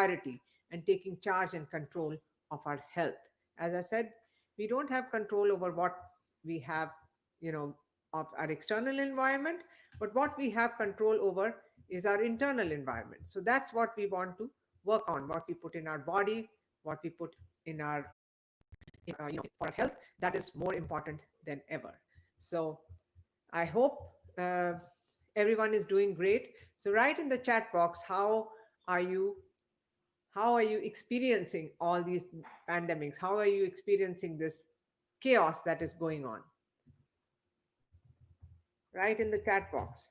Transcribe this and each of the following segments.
clarity and taking charge and control of our health. As I said, we don't have control over what we have, you know, of our external environment, but what we have control over is our internal environment. So that's what we want to work on, what we put in our body, what we put in our, for our health. That is more important than ever. So I hope everyone is doing great. So write in the chat box, are you how are you experiencing all these pandemics? How are you experiencing this chaos that is going on? Write in the chat box.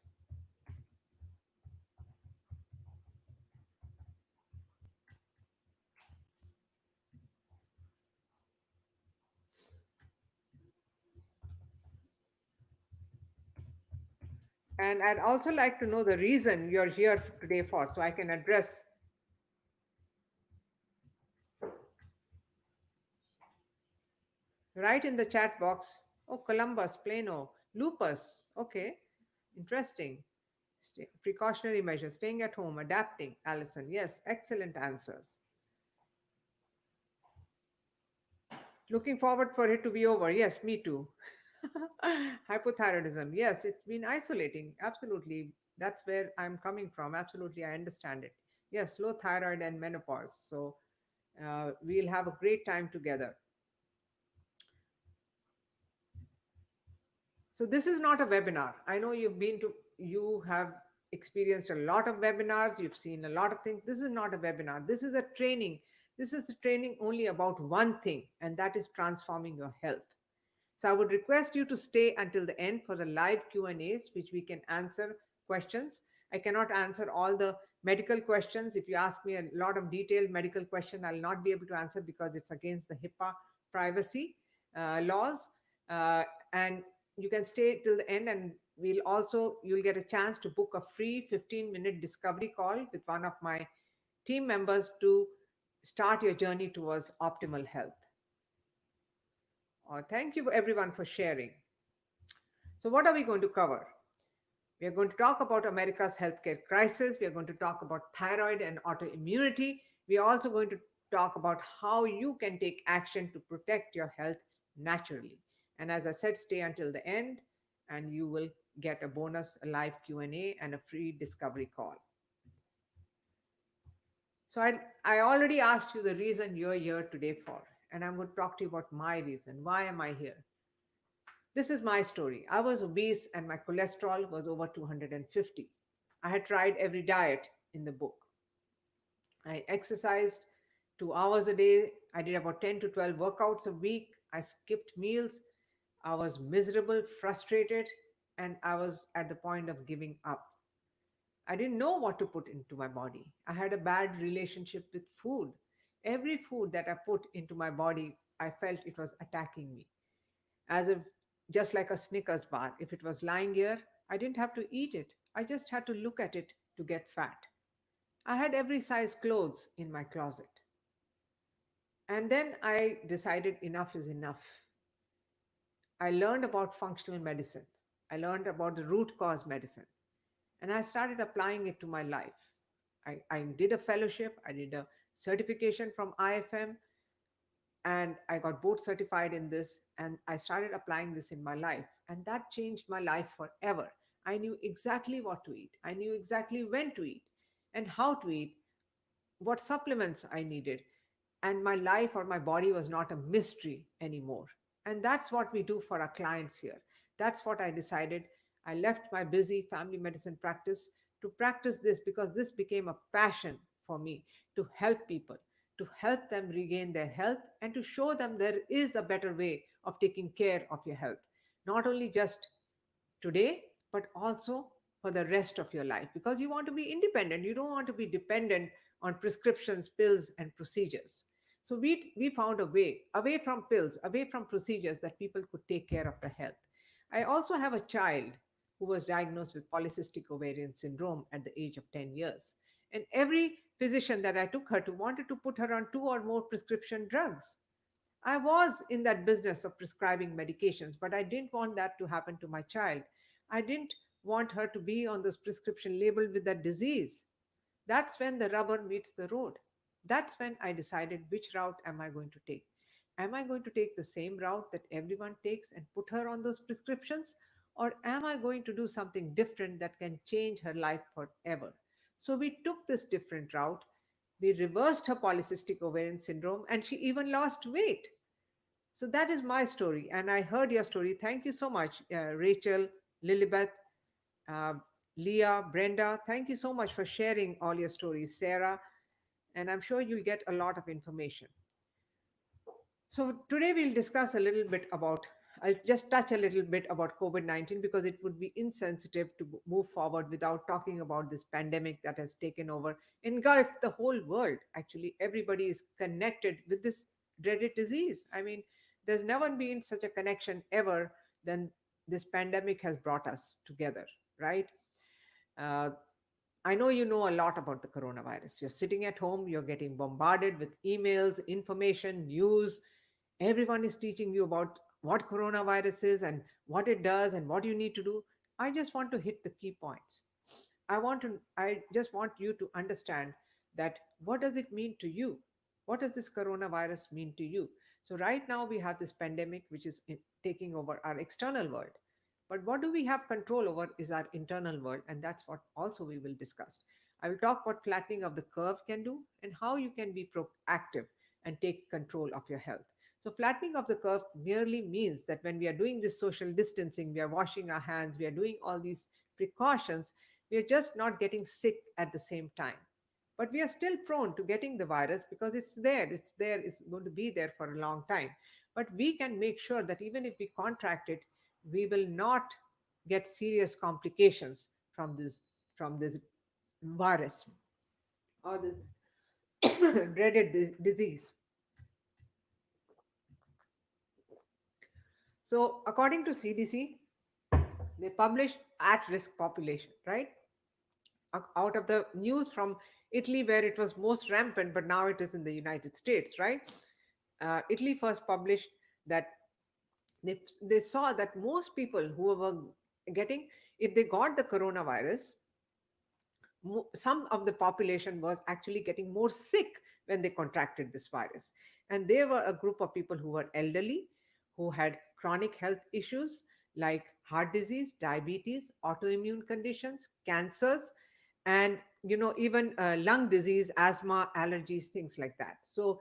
And I'd also like to know the reason you're here today for, so I can address. Write in the chat box. Oh, Columbus, Plano, lupus. Okay, interesting. Precautionary measures, staying at home, adapting. Allison, yes, excellent answers. Looking forward for it to be over. Yes, me too. Hypothyroidism. Yes, it's been isolating. Absolutely. That's where I'm coming from. Absolutely. I understand it. Yes, low thyroid and menopause. So we'll have a great time together. So this is not a webinar. I know you have experienced a lot of webinars, you've seen a lot of things. This is not a webinar. This is a training. This is a training only about one thing, and that is transforming your health. So I would request you to stay until the end for the live Q&As, which we can answer questions. I cannot answer all the medical questions. If you ask me a lot of detailed medical question, I'll not be able to answer because it's against the HIPAA privacy laws. And you can stay till the end, and you'll get a chance to book a free 15-minute discovery call with one of my team members to start your journey towards optimal health. Thank you everyone for sharing. So what are we going to cover? We are going to talk about America's healthcare crisis. We are going to talk about thyroid and autoimmunity. We are also going to talk about how you can take action to protect your health naturally. And as I said, stay until the end and you will get a bonus, a live Q&A and a free discovery call. So I already asked you the reason you're here today for, and I'm going to talk to you about my reason. Why am I here? This is my story. I was obese and my cholesterol was over 250. I had tried every diet in the book. I exercised 2 hours a day. I did about 10 to 12 workouts a week. I skipped meals. I was miserable, frustrated, and I was at the point of giving up. I didn't know what to put into my body. I had a bad relationship with food. Every food that I put into my body, I felt it was attacking me. As if just like a Snickers bar, if it was lying here, I didn't have to eat it. I just had to look at it to get fat. I had every size clothes in my closet. And then I decided enough is enough. I learned about functional medicine. I learned about the root cause medicine. And I started applying it to my life. I did a fellowship, I did a certification from IFM, and I got board certified in this, and I started applying this in my life, and that changed my life forever. I knew exactly what to eat. I knew exactly when to eat and how to eat, what supplements I needed, and my life or my body was not a mystery anymore. And that's what we do for our clients here. That's what I decided. I left my busy family medicine practice to practice this because this became a passion for me, to help people, to help them regain their health, and to show them there is a better way of taking care of your health, not only just today, but also for the rest of your life, because you want to be independent. You don't want to be dependent on prescriptions, pills, and procedures. So we found a way away from pills, away from procedures, that people could take care of their health. I also have a child who was diagnosed with polycystic ovarian syndrome at the age of 10 years. And every physician that I took her to wanted to put her on two or more prescription drugs. I was in that business of prescribing medications, but I didn't want that to happen to my child. I didn't want her to be on this prescription labeled with that disease. That's when the rubber meets the road. That's when I decided which route am I going to take. Am I going to take the same route that everyone takes and put her on those prescriptions? Or am I going to do something different that can change her life forever? So we took this different route. We reversed her polycystic ovarian syndrome and she even lost weight. So that is my story. And I heard your story. Thank you so much, Rachel, Lilibeth, uh, Leah, Brenda. Thank you so much for sharing all your stories, Sarah. And I'm sure you'll get a lot of information. So today we'll discuss a little bit about, I'll just touch a little bit about COVID 19 because it would be insensitive to move forward without talking about this pandemic that has taken over, engulfed the whole world. Actually, everybody is connected with this dreaded disease. I mean, there's never been such a connection ever than this pandemic has brought us together, right? Uh, I know you know a lot about the coronavirus. You're sitting at home, you're getting bombarded with emails, information, news. Everyone is teaching you about what coronavirus is and what it does and what you need to do. I just want to hit the key points. I just want you to understand that what does it mean to you? What does this coronavirus mean to you? So right now we have this pandemic which is taking over our external world. But what do we have control over is our internal world, and that's what also we will discuss. I will talk what flattening of the curve can do and how you can be proactive and take control of your health. So, flattening of the curve merely means that when we are doing this social distancing, we are washing our hands, we are doing all these precautions, we are just not getting sick at the same time. But we are still prone to getting the virus because it's there, it's going to be there for a long time. But we can make sure that even if we contract it, we will not get serious complications from this virus or this dreaded disease. So, according to CDC, they published at-risk population, right? Out of the news from Italy, where it was most rampant, but now it is in the United States, right? Italy first published that they saw that most people who were getting, if they got the coronavirus, some of the population was actually getting more sick when they contracted this virus. And they were a group of people who were elderly, who had chronic health issues like heart disease, diabetes, autoimmune conditions, cancers, and even lung disease, asthma, allergies, things like that. So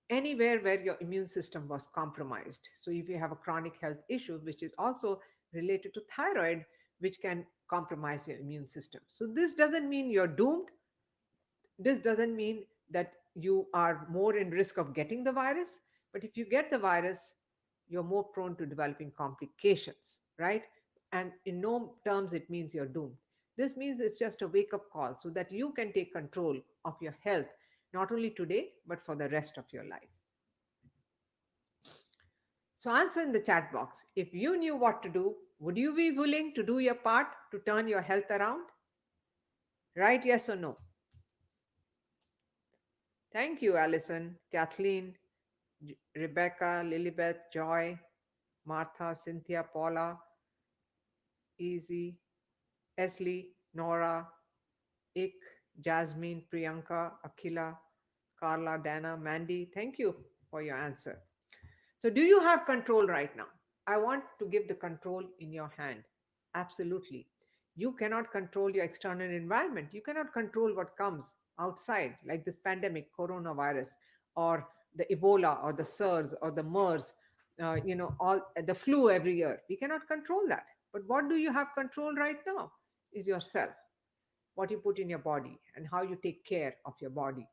anywhere where your immune system was compromised. So, if you have a chronic health issue, which is also related to thyroid, which can compromise your immune system. So, this doesn't mean you're doomed. This doesn't mean that you are more in risk of getting the virus. But if you get the virus, you're more prone to developing complications, right? And in no terms, it means you're doomed. This means it's just a wake up call so that you can take control of your health, not only today, but for the rest of your life. So answer in the chat box. If you knew what to do, would you be willing to do your part to turn your health around? Right? Yes or no? Thank you, Alison, Kathleen, Rebecca, Lilibeth, Joy, Martha, Cynthia, Paula, Easy, Esli, Nora, Ik, Jasmine, Priyanka, Akila, Carla, Dana, Mandy. Thank you for your answer. So, do you have control right now? I want to give the control in your hand. Absolutely. You cannot control your external environment. You cannot control what comes outside, like this pandemic, coronavirus, or the Ebola, or the SARS, or the MERS, all the flu every year. We cannot control that. But what do you have control right now is yourself, what you put in your body, and how you take care of your body.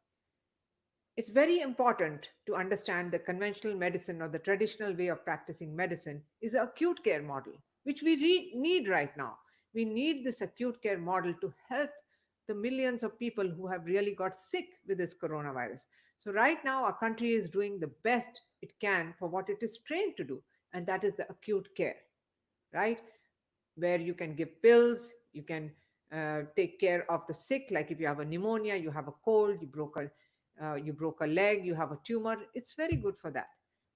It's very important to understand the conventional medicine or the traditional way of practicing medicine is an acute care model, which we need right now. We need this acute care model to help the millions of people who have really got sick with this coronavirus. So, right now, our country is doing the best it can for what it is trained to do, and that is the acute care, right? Where you can give pills, you can take care of the sick, like if you have a pneumonia, you have a cold, you broke a leg, you have a tumor. It's very good for that.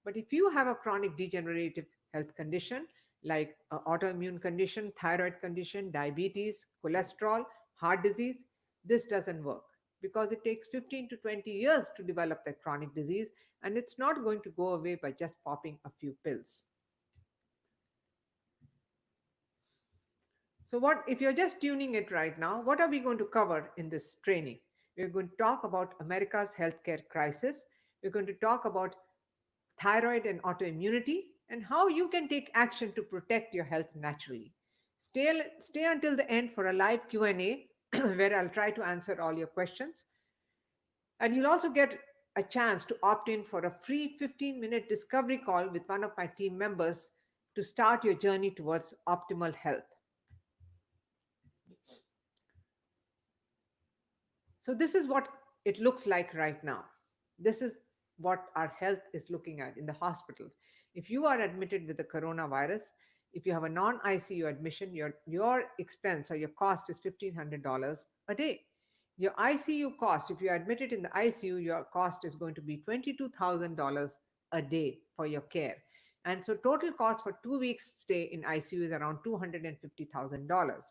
But if you have a chronic degenerative health condition like autoimmune condition, thyroid condition, diabetes, cholesterol, heart disease, this doesn't work. because it takes 15 to 20 years to develop that chronic disease, and it's not going to go away by just popping a few pills. So, what if you're just tuning it right now? What are we going to cover in this training? We're going to talk about America's healthcare crisis. We're going to talk about thyroid and autoimmunity, and how you can take action to protect your health naturally. Stay until the end for a live Q&A where I'll try to answer all your questions. And you'll also get a chance to opt in for a free 15-minute discovery call with one of my team members to start your journey towards optimal health. So, this is what it looks like right now. This is what our health is looking at in the hospitals. If you are admitted with the coronavirus, if you have a non ICU admission, your expense or your cost is $1,500 a day. Your ICU cost, if you are admitted in the ICU, your cost is going to be $22,000 a day for your care. And so, total cost for 2 weeks stay in ICU is around $250,000.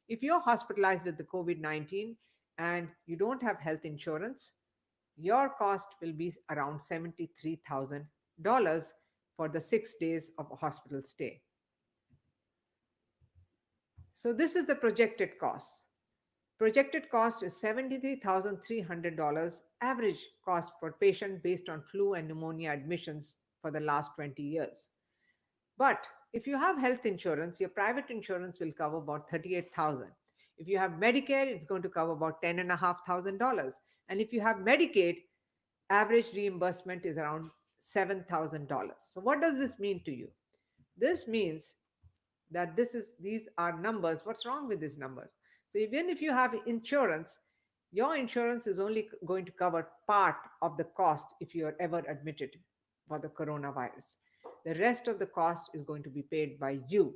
If you're hospitalized with the COVID 19 and you don't have health insurance, your cost will be around $73,000 for the 6 days of a hospital stay. So, this is the projected cost. Projected cost is $73,300 average cost per patient based on flu and pneumonia admissions for the last 20 years. But if you have health insurance, your private insurance will cover about 38,000. If you have Medicare, it's going to cover about $10,500. And if you have Medicaid, average reimbursement is around $7,000. So what does this mean to you? This means that these are numbers. What's wrong with these numbers? So even if you have insurance, your insurance is only going to cover part of the cost if you are ever admitted for the coronavirus. The rest of the cost is going to be paid by you.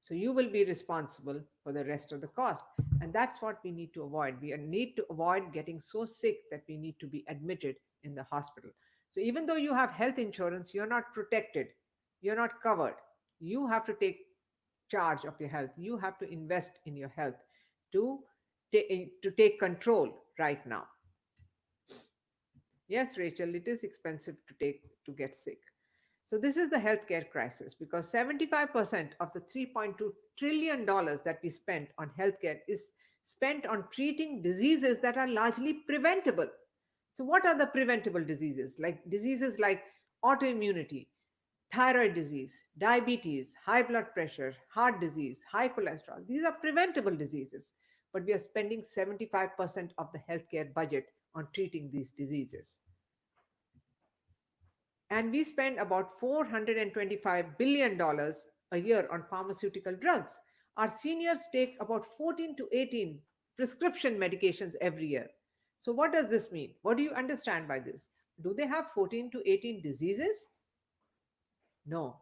So you will be responsible for the rest of the cost. And that's what we need to avoid. We need to avoid getting so sick that we need to be admitted in the hospital. So even though you have health insurance, you're not protected, you're not covered. You have to take charge of your health. You have to invest in your health to, to take control right now. Yes, Rachel, it is expensive to get sick. So this is the healthcare crisis because 75% of the $3.2 trillion that we spent on healthcare is spent on treating diseases that are largely preventable. So what are the preventable diseases? Like diseases like autoimmunity, thyroid disease, diabetes, high blood pressure, heart disease, high cholesterol. These are preventable diseases, but we are spending 75% of the healthcare budget on treating these diseases. And we spend about $425 billion a year on pharmaceutical drugs. Our seniors take about 14 to 18 prescription medications every year. So, what does this mean? What do you understand by this? Do they have 14 to 18 diseases? No.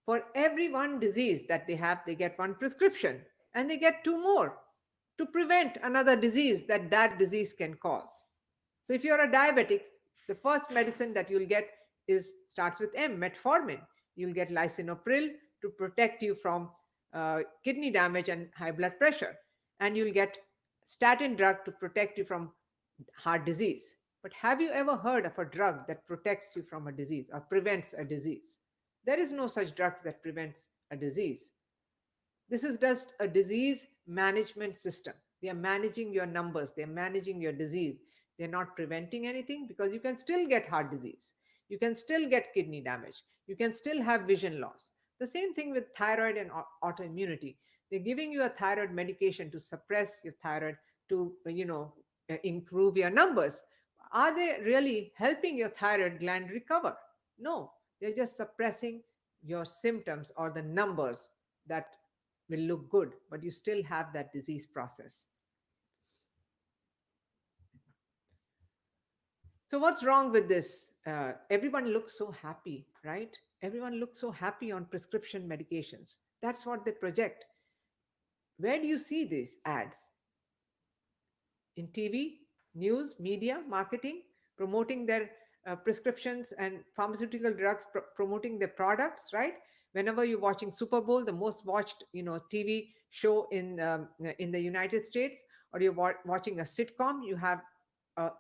For every one disease that they have, they get one prescription and they get two more to prevent another disease that disease can cause. So if you're a diabetic, the first medicine that you'll get is starts with M, metformin. You'll get lisinopril to protect you from kidney damage and high blood pressure, and you'll get statin drug to protect you from heart disease. But have you ever heard of a drug that protects you from a disease or prevents a disease? There is no such drugs that prevents a disease. This is just a disease management system. They are managing your numbers, they are managing your disease. They're not preventing anything because you can still get heart disease. You can still get kidney damage. You can still have vision loss. The same thing with thyroid and autoimmunity. They're giving you a thyroid medication to suppress your thyroid to, improve your numbers. Are they really helping your thyroid gland recover? No, they're just suppressing your symptoms or the numbers that will look good, but you still have that disease process. So, what's wrong with this? Everyone looks so happy, right? Everyone looks so happy on prescription medications. That's what they project. Where do you see these ads? In TV, news, media, marketing, promoting their prescriptions and pharmaceutical drugs, promoting their products, right? Whenever you're watching Super Bowl, the most watched, TV show in the United States, or you're watching a sitcom, you have uh,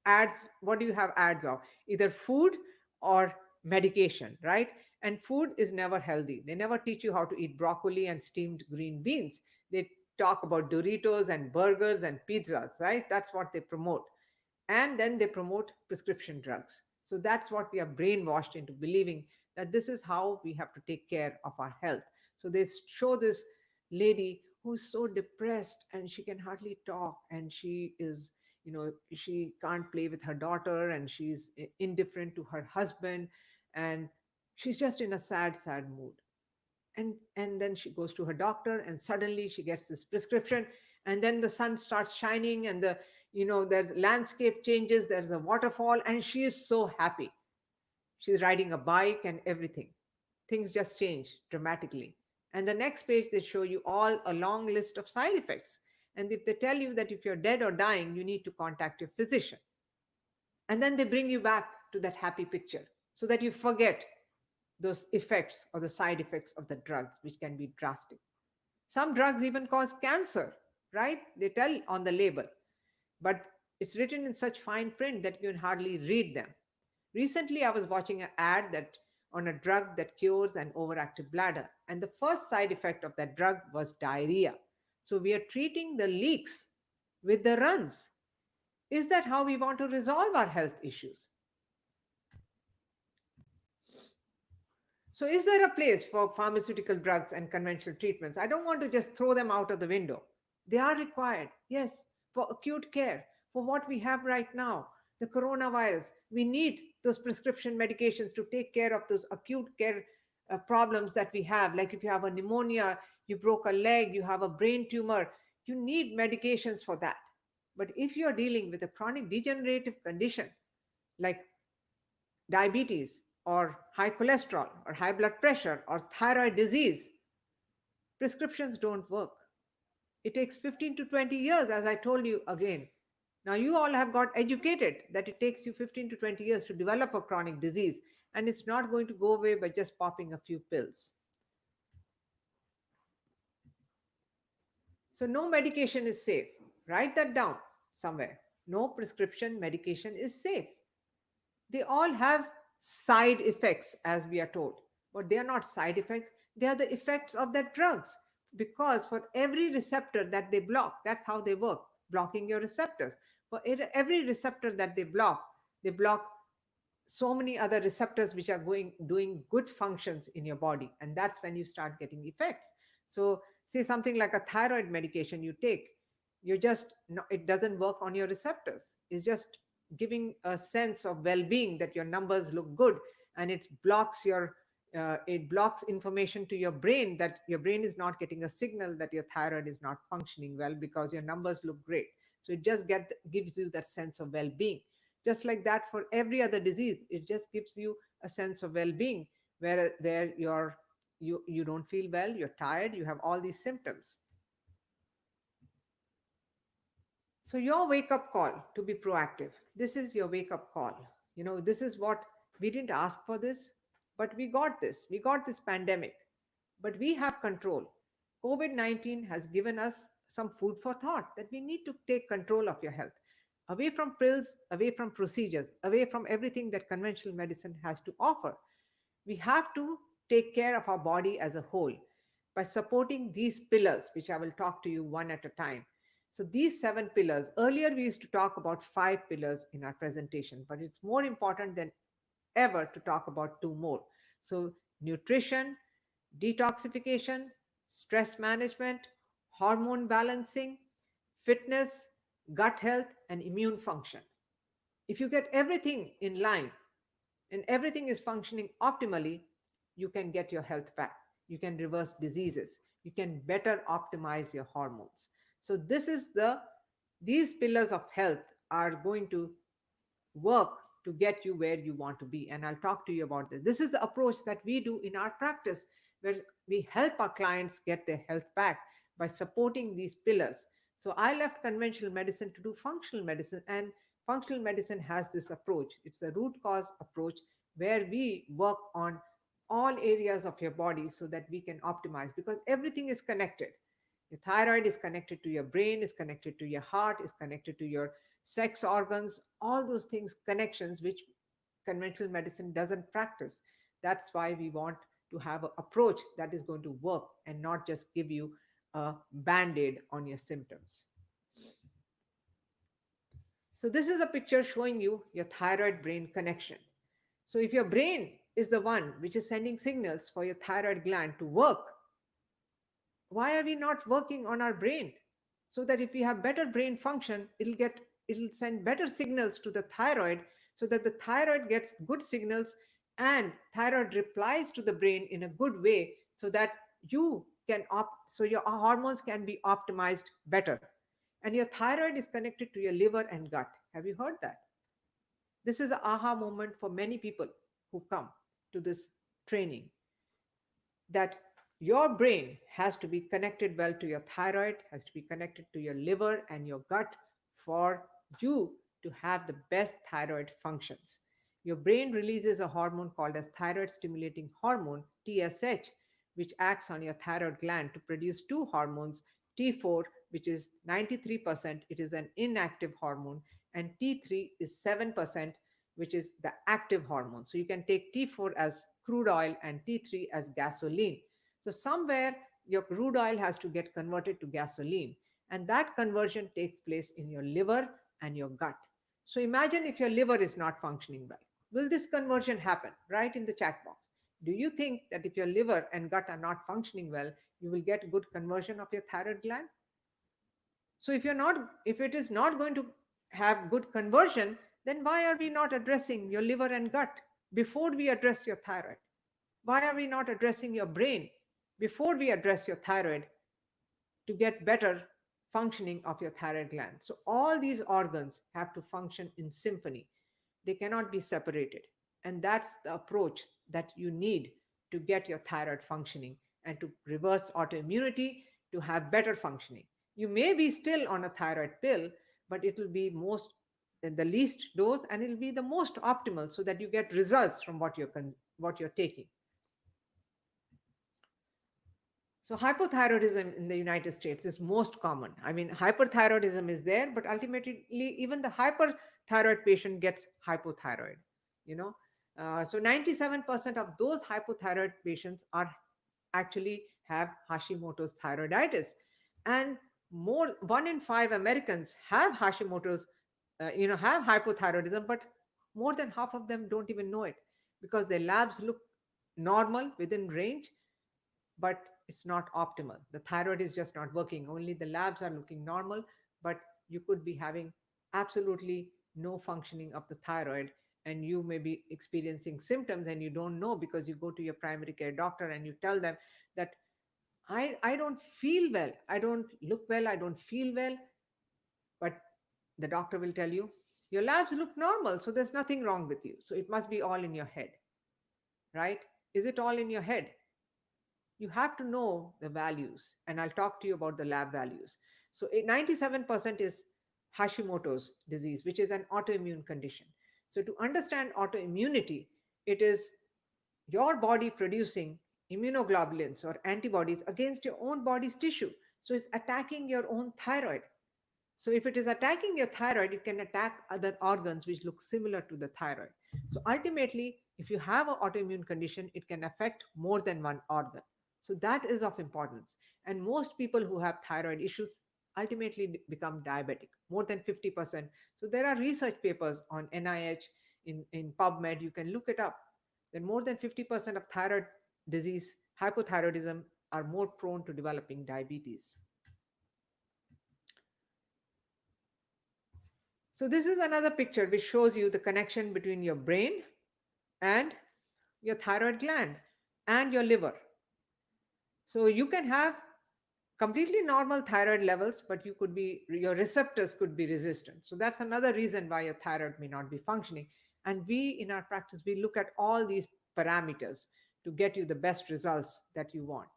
ads. What do you have ads of? Either food or medication, right? And food is never healthy. They never teach you how to eat broccoli and steamed green beans. They talk about Doritos and burgers and pizzas, right? That's what they promote. And then they promote prescription drugs. So that's what we are brainwashed into believing, that this is how we have to take care of our health. So they show this lady who's so depressed and she can hardly talk, and she is, she can't play with her daughter, and she's indifferent to her husband, and she's just in a sad mood. And then she goes to her doctor, and suddenly she gets this prescription, and then the sun starts shining, and the landscape changes, there's a waterfall, and she is so happy. She's riding a bike and everything. Things just change dramatically. And the next page, they show you all a long list of side effects. And if they tell you that if you're dead or dying, you need to contact your physician. And then they bring you back to that happy picture so that you forget those effects or the side effects of the drugs, which can be drastic. Some drugs even cause cancer, right? They tell on the label, but it's written in such fine print that you can hardly read them. Recently, I was watching an ad that on a drug that cures an overactive bladder, and the first side effect of that drug was diarrhea. So we are treating the leaks with the runs. Is that how we want to resolve our health issues? So, is there a place for pharmaceutical drugs and conventional treatments? I don't want to just throw them out of the window. They are required, yes, for acute care, for what we have right now, the coronavirus. We need those prescription medications to take care of those acute care problems that we have. Like if you have a pneumonia, you broke a leg, you have a brain tumor, you need medications for that. But if you're dealing with a chronic degenerative condition like diabetes or high cholesterol or high blood pressure or thyroid disease, prescriptions don't work. It takes 15 to 20 years, as I told you again. Now, you all have got educated that it takes you 15 to 20 years to develop a chronic disease, and it's not going to go away by just popping a few pills. So, no medication is safe. Write that down somewhere. No prescription medication is safe. They all have side effects, as we are told, but they are not side effects, they are the effects of that drugs. Because for every receptor that they block, that's how they work, blocking your receptors. For every receptor that they block so many other receptors which are going doing good functions in your body, and that's when you start getting effects. So say something like a thyroid medication you take, you just no, it doesn't work on your receptors. It's just giving a sense of well-being that your numbers look good, and it blocks information to your brain, that your brain is not getting a signal that your thyroid is not functioning well because your numbers look great. So it just gives you that sense of well-being. Just like that, for every other disease, it just gives you a sense of well-being, where you don't feel well, you're tired, you have all these symptoms. So your wake up call to be proactive, this is your wake up call. This is what we didn't ask for this, but we got this pandemic, but we have control. COVID-19 has given us some food for thought, that we need to take control of your health, away from pills, away from procedures, away from everything that conventional medicine has to offer. We have to take care of our body as a whole by supporting these pillars, which I will talk to you one at a time. So, these 7 pillars, earlier we used to talk about 5 pillars in our presentation, but it's more important than ever to talk about 2 more. So, nutrition, detoxification, stress management, hormone balancing, fitness, gut health, and immune function. If you get everything in line and everything is functioning optimally, you can get your health back. You can reverse diseases. You can better optimize your hormones. So these pillars of health are going to work to get you where you want to be. And I'll talk to you about this. This is the approach that we do in our practice, where we help our clients get their health back by supporting these pillars. So I left conventional medicine to do functional medicine, and functional medicine has this approach. It's a root cause approach, where we work on all areas of your body so that we can optimize, because everything is connected. Your thyroid is connected to your brain, is connected to your heart, is connected to your sex organs, all those things, connections which conventional medicine doesn't practice. That's why we want to have an approach that is going to work and not just give you a band aid on your symptoms. So, this is a picture showing you your thyroid brain connection. So, if your brain is the one which is sending signals for your thyroid gland to work, why are we not working on our brain? So that if we have better brain function, it'll send better signals to the thyroid, so that the thyroid gets good signals and thyroid replies to the brain in a good way, so that your hormones can be optimized better. And your thyroid is connected to your liver and gut. Have you heard that? This is an aha moment for many people who come to this training, that your brain has to be connected well to your thyroid, has to be connected to your liver and your gut for you to have the best thyroid functions. Your brain releases a hormone called as thyroid stimulating hormone, TSH, which acts on your thyroid gland to produce two hormones, T4, which is 93%, it is an inactive hormone, and T3 is 7%, which is the active hormone. So you can take T4 as crude oil and T3 as gasoline. So somewhere your crude oil has to get converted to gasoline, and that conversion takes place in your liver and your gut. So imagine if your liver is not functioning well. Will this conversion happen? Write in the chat box. Do you think that if your liver and gut are not functioning well, you will get good conversion of your thyroid gland? So if it is not going to have good conversion, then why are we not addressing your liver and gut before we address your thyroid? Why are we not addressing your brain before we address your thyroid to get better functioning of your thyroid gland? So all these organs have to function in symphony. They cannot be separated. And that's the approach that you need to get your thyroid functioning and to reverse autoimmunity to have better functioning. You may be still on a thyroid pill, but it will be most the least dose, and it will be the most optimal, so that you get results from what you're taking. So hypothyroidism in the United States is most common. I mean, hyperthyroidism is there, but ultimately, even the hyperthyroid patient gets hypothyroid. You know, so 97% of those hypothyroid patients are actually have Hashimoto's thyroiditis, and more 1 in 5 Americans have Hashimoto's, have hypothyroidism, but more than half of them don't even know it, because their labs look normal within range, but it's not optimal. The thyroid is just not working. Only the labs are looking normal, but you could be having absolutely no functioning of the thyroid, and you may be experiencing symptoms and you don't know, because you go to your primary care doctor and you tell them that I don't feel well, I don't look well, I don't feel well. But the doctor will tell you, your labs look normal, so there's nothing wrong with you. So it must be all in your head, right? Is it all in your head? You have to know the values, and I'll talk to you about the lab values. So 97% is Hashimoto's disease, which is an autoimmune condition. So to understand autoimmunity, it is your body producing immunoglobulins or antibodies against your own body's tissue. So it's attacking your own thyroid. So if it is attacking your thyroid, it can attack other organs which look similar to the thyroid. So ultimately, if you have an autoimmune condition, it can affect more than one organ. So that is of importance. And most people who have thyroid issues ultimately become diabetic, more than 50%. So there are research papers on NIH, in PubMed, you can look it up. That more than 50% of thyroid disease, hypothyroidism, are more prone to developing diabetes. So this is another picture which shows you the connection between your brain and your thyroid gland and your liver. So you can have completely normal thyroid levels, but your receptors could be resistant. So that's another reason why your thyroid may not be functioning. And we, in our practice, we look at all these parameters to get you the best results that you want.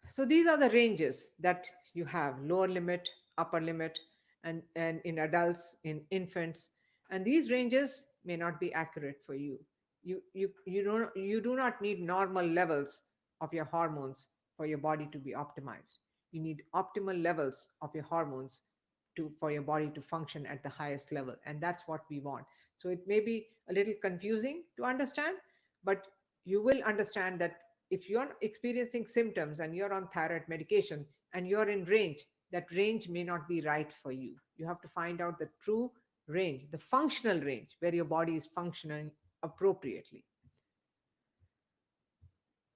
So these are the ranges that you have: lower limit, upper limit, and in adults, in infants. And these ranges may not be accurate for you. You do not need normal levels of your hormones for your body to be optimized. You need optimal levels of your hormones for your body to function at the highest level, and that's what we want. So it may be a little confusing to understand, but you will understand that if you're experiencing symptoms and you're on thyroid medication and you're in range, that range may not be right for you. You have to find out the true range, the functional range where your body is functioning appropriately.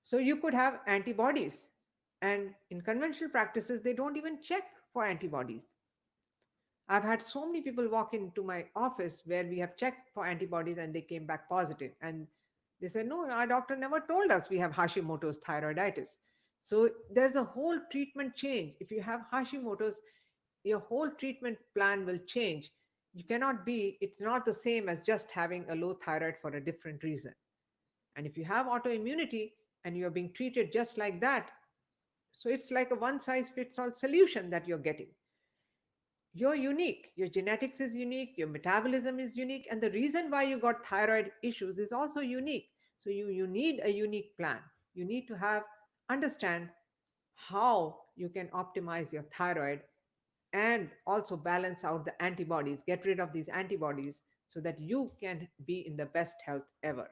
So you could have antibodies, and in conventional practices they don't even check for antibodies. I've had so many people walk into my office where we have checked for antibodies and they came back positive. And they said, no, our doctor never told us we have Hashimoto's thyroiditis. So there's a whole treatment change. If you have Hashimoto's, your whole treatment plan will change. You cannot be, it's not the same as just having a low thyroid for a different reason. And if you have autoimmunity and you're being treated just like that, so it's like a one size fits all solution that you're getting. You're unique. Your genetics is unique, your metabolism is unique, and the reason why you got thyroid issues is also unique. So you need a unique plan. You need to have understand how you can optimize your thyroid and also balance out the antibodies, get rid of these antibodies so that you can be in the best health ever.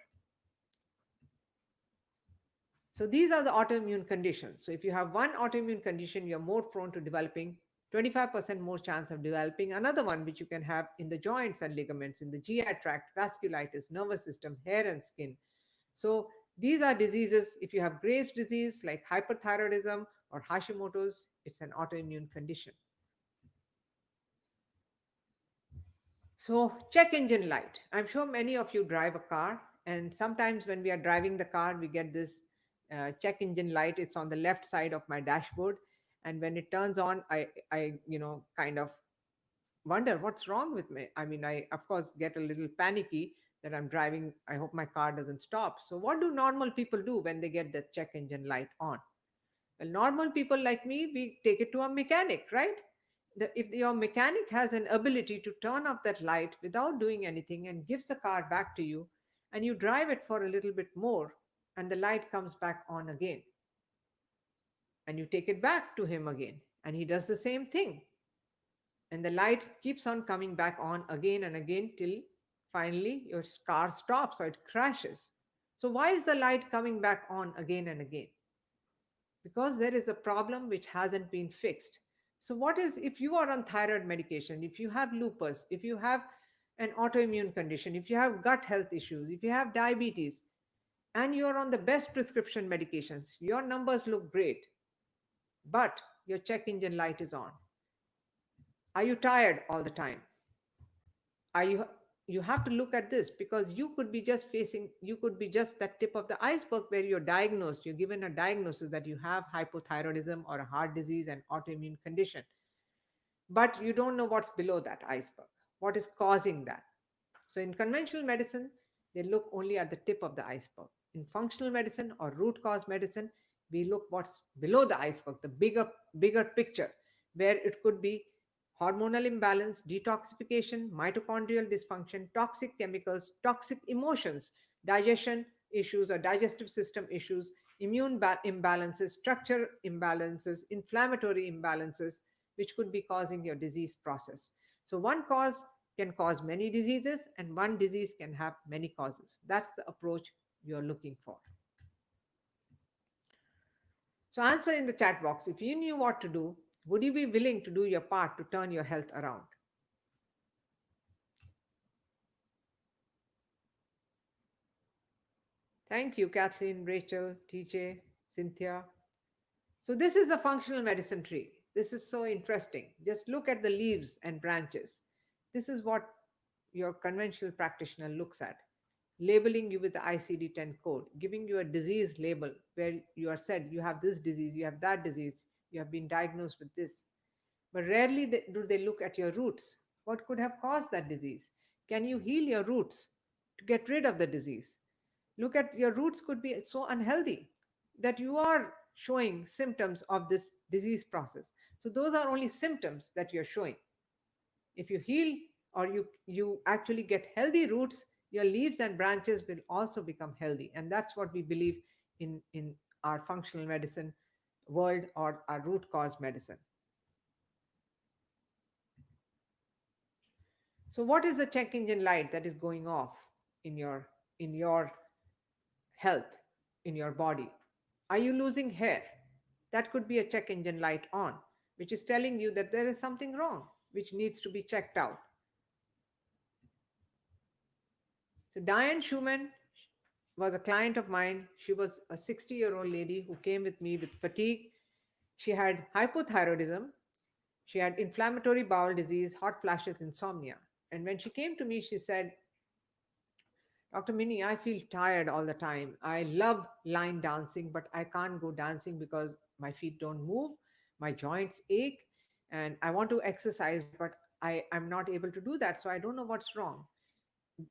So these are the autoimmune conditions. So if you have one autoimmune condition, you're more prone to developing 25% more chance of developing another one, which you can have in the joints and ligaments, in the GI tract, vasculitis, nervous system, hair and skin. So these are diseases. If you have Graves' disease like hyperthyroidism or Hashimoto's, it's an autoimmune condition. So, check engine light. I'm sure many of you drive a car, and sometimes when we are driving the car, we get this check engine light. It's on the left side of my dashboard, and when it turns on, I kind of wonder what's wrong with me. I mean, I of course get a little panicky that I'm driving. I hope my car doesn't stop. So, what do normal people do when they get the check engine light on? Well, normal people like me, we take it to a mechanic, right? If your mechanic has an ability to turn off that light without doing anything and gives the car back to you, and you drive it for a little bit more, and the light comes back on again, and you take it back to him again, and he does the same thing, and the light keeps on coming back on again and again till finally your car stops or it crashes. So, why is the light coming back on again and again? Because there is a problem which hasn't been fixed. So, what is if you are on thyroid medication, if you have lupus, if you have an autoimmune condition, if you have gut health issues, if you have diabetes, and you're on the best prescription medications, your numbers look great, but your check engine light is on. Are you tired all the time? Are you have to look at this because you could be just that tip of the iceberg where you're given a diagnosis that you have hypothyroidism or a heart disease and autoimmune condition, but you don't know what's below that iceberg, what is causing that. So in conventional medicine, they look only at the tip of the iceberg. In functional medicine or root cause medicine, we look what's below the iceberg, the bigger picture, where it could be hormonal imbalance, detoxification, mitochondrial dysfunction, toxic chemicals, toxic emotions, digestion issues or digestive system issues, imbalances, structure imbalances, inflammatory imbalances, which could be causing your disease process. So one cause can cause many diseases, and one disease can have many causes. That's the approach you're looking for. So, answer in the chat box if you knew what to do, would you be willing to do your part to turn your health around? Thank you, Kathleen, Rachel, TJ, Cynthia. So, this is the functional medicine tree. This is so interesting. Just look at the leaves and branches. This is what your conventional practitioner looks at, labeling you with the ICD 10 code, giving you a disease label where you are said you have this disease, you have that disease, you have been diagnosed with this. But rarely do they look at your roots. What could have caused that disease? Can you heal your roots to get rid of the disease? Look at your roots could be so unhealthy that you are showing symptoms of this disease process. So those are only symptoms that you're showing. If you heal or you actually get healthy roots, your leaves and branches will also become healthy. And that's what we believe in our functional medicine world or our root cause medicine. So what is the check engine light that is going off in your health, in your body? Are you losing hair? That could be a check engine light on, which is telling you that there is something wrong, which needs to be checked out. So Diane Schumann was a client of mine. She was a 60-year-old lady who came with me with fatigue. She had hypothyroidism. She had inflammatory bowel disease, hot flashes, insomnia. And when she came to me, she said, Dr. Minnie, I feel tired all the time. I love line dancing, but I can't go dancing because my feet don't move, my joints ache, and I want to exercise, but I'm not able to do that. So I don't know what's wrong.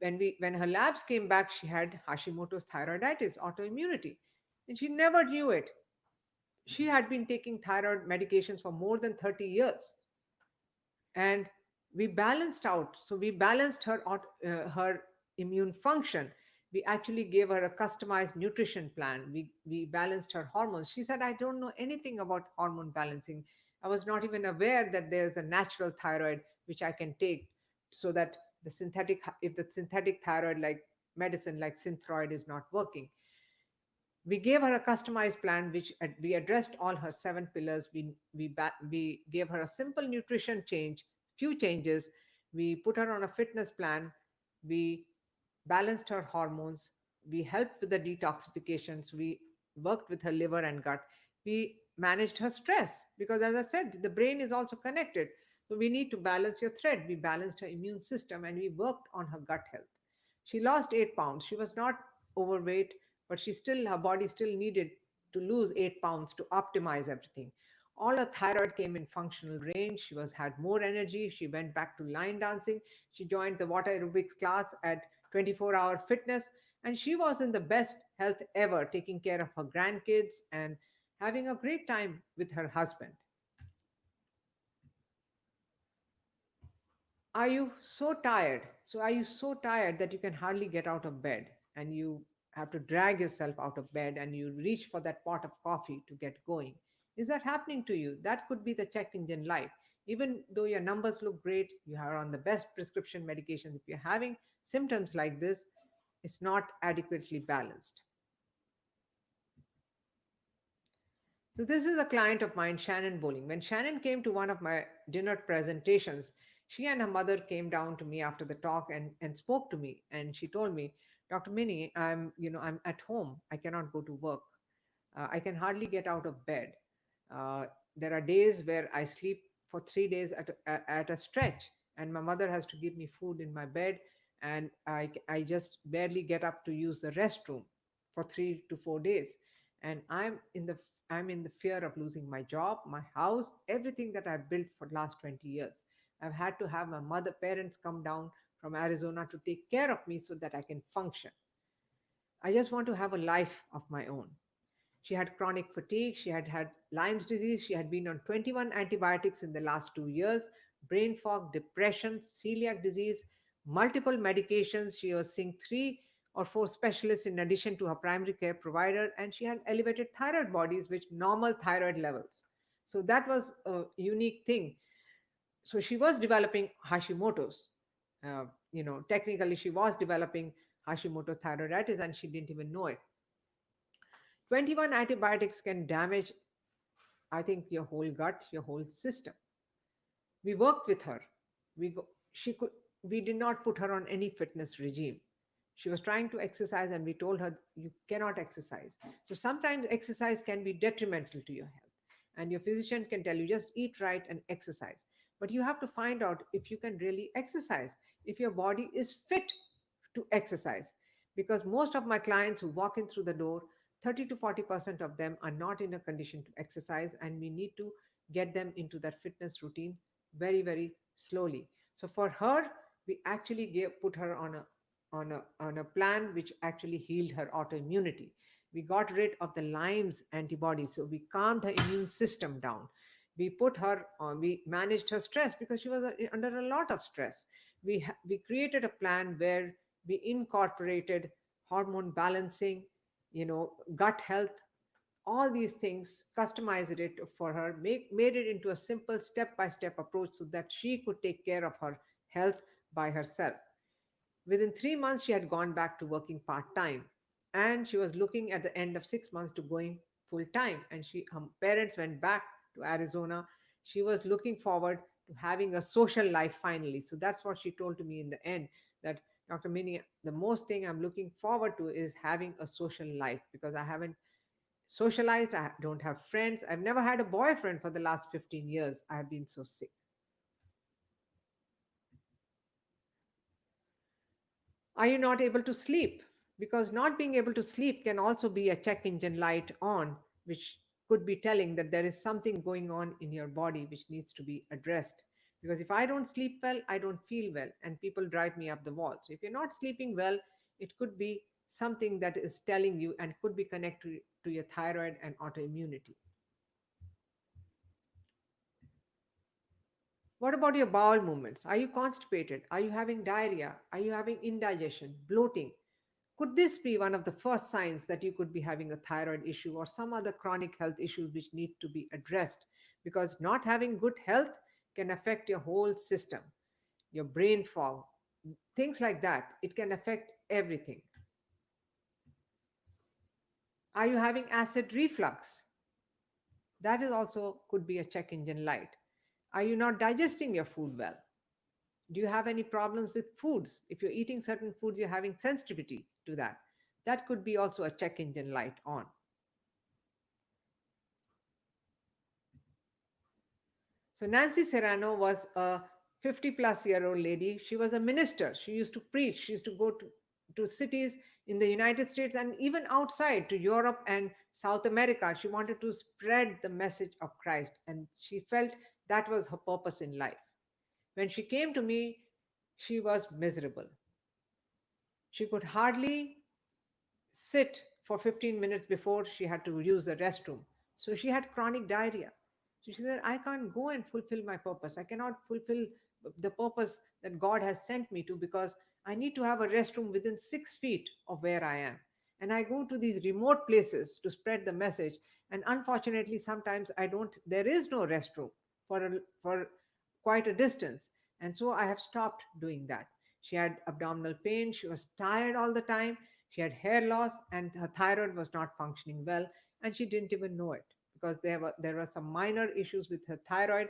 When her labs came back, she had Hashimoto's thyroiditis, autoimmunity, and she never knew it. She had been taking thyroid medications for more than 30 years, and we balanced out. So we balanced her immune function. We actually gave her a customized nutrition plan. We balanced her hormones. She said, I don't know anything about hormone balancing. I was not even aware that there's a natural thyroid which I can take, so that the synthetic if the synthetic thyroid like medicine like synthroid is not working. We gave her a customized plan which we addressed all her 7 pillars. We gave her a simple nutrition change, few changes. We put her on a fitness plan. We balanced her hormones. We helped with the detoxifications. We worked with her liver and gut. We managed her stress, because as I said, the brain is also connected. So we need to balance your thread. We balanced her immune system, and we worked on her gut health. She lost 8 pounds. She was not overweight, but her body still needed to lose 8 pounds to optimize everything. All her thyroid came in functional range. She had more energy. She went back to line dancing. She joined the water aerobics class at 24-hour fitness, and she was in the best health ever, taking care of her grandkids and having a great time with her husband. Are you so tired? So, are you so tired that you can hardly get out of bed, and you have to drag yourself out of bed and you reach for that pot of coffee to get going? Is that happening to you? That could be the check engine light. Even though your numbers look great, you are on the best prescription medication. If you're having symptoms like this, it's not adequately balanced. So this is a client of mine, Shannon Bowling. When Shannon came to one of my dinner presentations, she and her mother came down to me after the talk and spoke to me. And she told me, Dr. Minnie, I'm at home. I cannot go to work. I can hardly get out of bed. Uh, there are days where I sleep for 3 days at a stretch, and my mother has to give me food in my bed, and I just barely get up to use the restroom for 3 to 4 days. And I'm in the fear of losing my job, my house, everything that I've built for the last 20 years. I've had to have my mother parents come down from Arizona to take care of me so that I can function. I just want to have a life of my own. She had chronic fatigue. She had had Lyme's disease. She had been on 21 antibiotics in the last 2 years, brain fog, depression, celiac disease, multiple medications. She was seeing 3 or 4 specialists in addition to her primary care provider, and she had elevated thyroid bodies with normal thyroid levels. So that was a unique thing. So she was developing Hashimoto's. Technically, she was developing Hashimoto's thyroiditis, and she didn't even know it. 21 antibiotics can damage, I think, your whole gut, your whole system. We worked with her. She could. We did not put her on any fitness regime. She was trying to exercise, and we told her you cannot exercise. So sometimes exercise can be detrimental to your health, and your physician can tell you just eat right and exercise. But you have to find out if you can really exercise, if your body is fit to exercise. Because most of my clients who walk in through the door, 30 to 40% of them are not in a condition to exercise, and we need to get them into that fitness routine very, very slowly. So for her, we actually put her on a plan which actually healed her autoimmunity. We got rid of the Lyme's antibodies, so we calmed her immune system down. We managed her stress because she was under a lot of stress. We created a plan where we incorporated hormone balancing, gut health, all these things, customized it for her, made it into a simple step by step approach so that she could take care of her health by herself. Within 3 months, she had gone back to working part time, and she was looking at the end of 6 months to going full time. And her parents went back to Arizona. She was looking forward to having a social life finally. So that's what she told to me in the end, that Dr. Mini, the most thing I'm looking forward to is having a social life because I haven't socialized. I don't have friends. I've never had a boyfriend for the last 15 years. I've been so sick. Are you not able to sleep? Because not being able to sleep can also be a check engine light on, which could be telling that there is something going on in your body which needs to be addressed. Because if I don't sleep well, I don't feel well, and people drive me up the wall. So if you're not sleeping well, it could be something that is telling you and could be connected to your thyroid and autoimmunity. What about your bowel movements? Are you constipated? Are you having diarrhea? Are you having indigestion, bloating? Could this be one of the first signs that you could be having a thyroid issue or some other chronic health issues which need to be addressed? Because not having good health can affect your whole system, your brain fog, things like that. It can affect everything. Are you having acid reflux? That is also could be a check engine light. Are you not digesting your food well? Do you have any problems with foods? If you're eating certain foods, you're having sensitivity to that. That could be also a check engine light on. So Nancy Serrano was a 50-plus-year-old lady. She was a minister. She used to preach. She used to go to cities in the United States and even outside to Europe and South America. She wanted to spread the message of Christ, and she felt that was her purpose in life. When she came to me, she was miserable. She could hardly sit for 15 minutes before she had to use the restroom. So she had chronic diarrhea. So she said, I can't go and fulfill my purpose. I cannot fulfill the purpose that God has sent me to because I need to have a restroom within 6 feet of where I am. And I go to these remote places to spread the message. And unfortunately, sometimes there is no restroom for quite a distance. And so I have stopped doing that. She had abdominal pain. She was tired all the time. She had hair loss and her thyroid was not functioning well, and she didn't even know it because there were some minor issues with her thyroid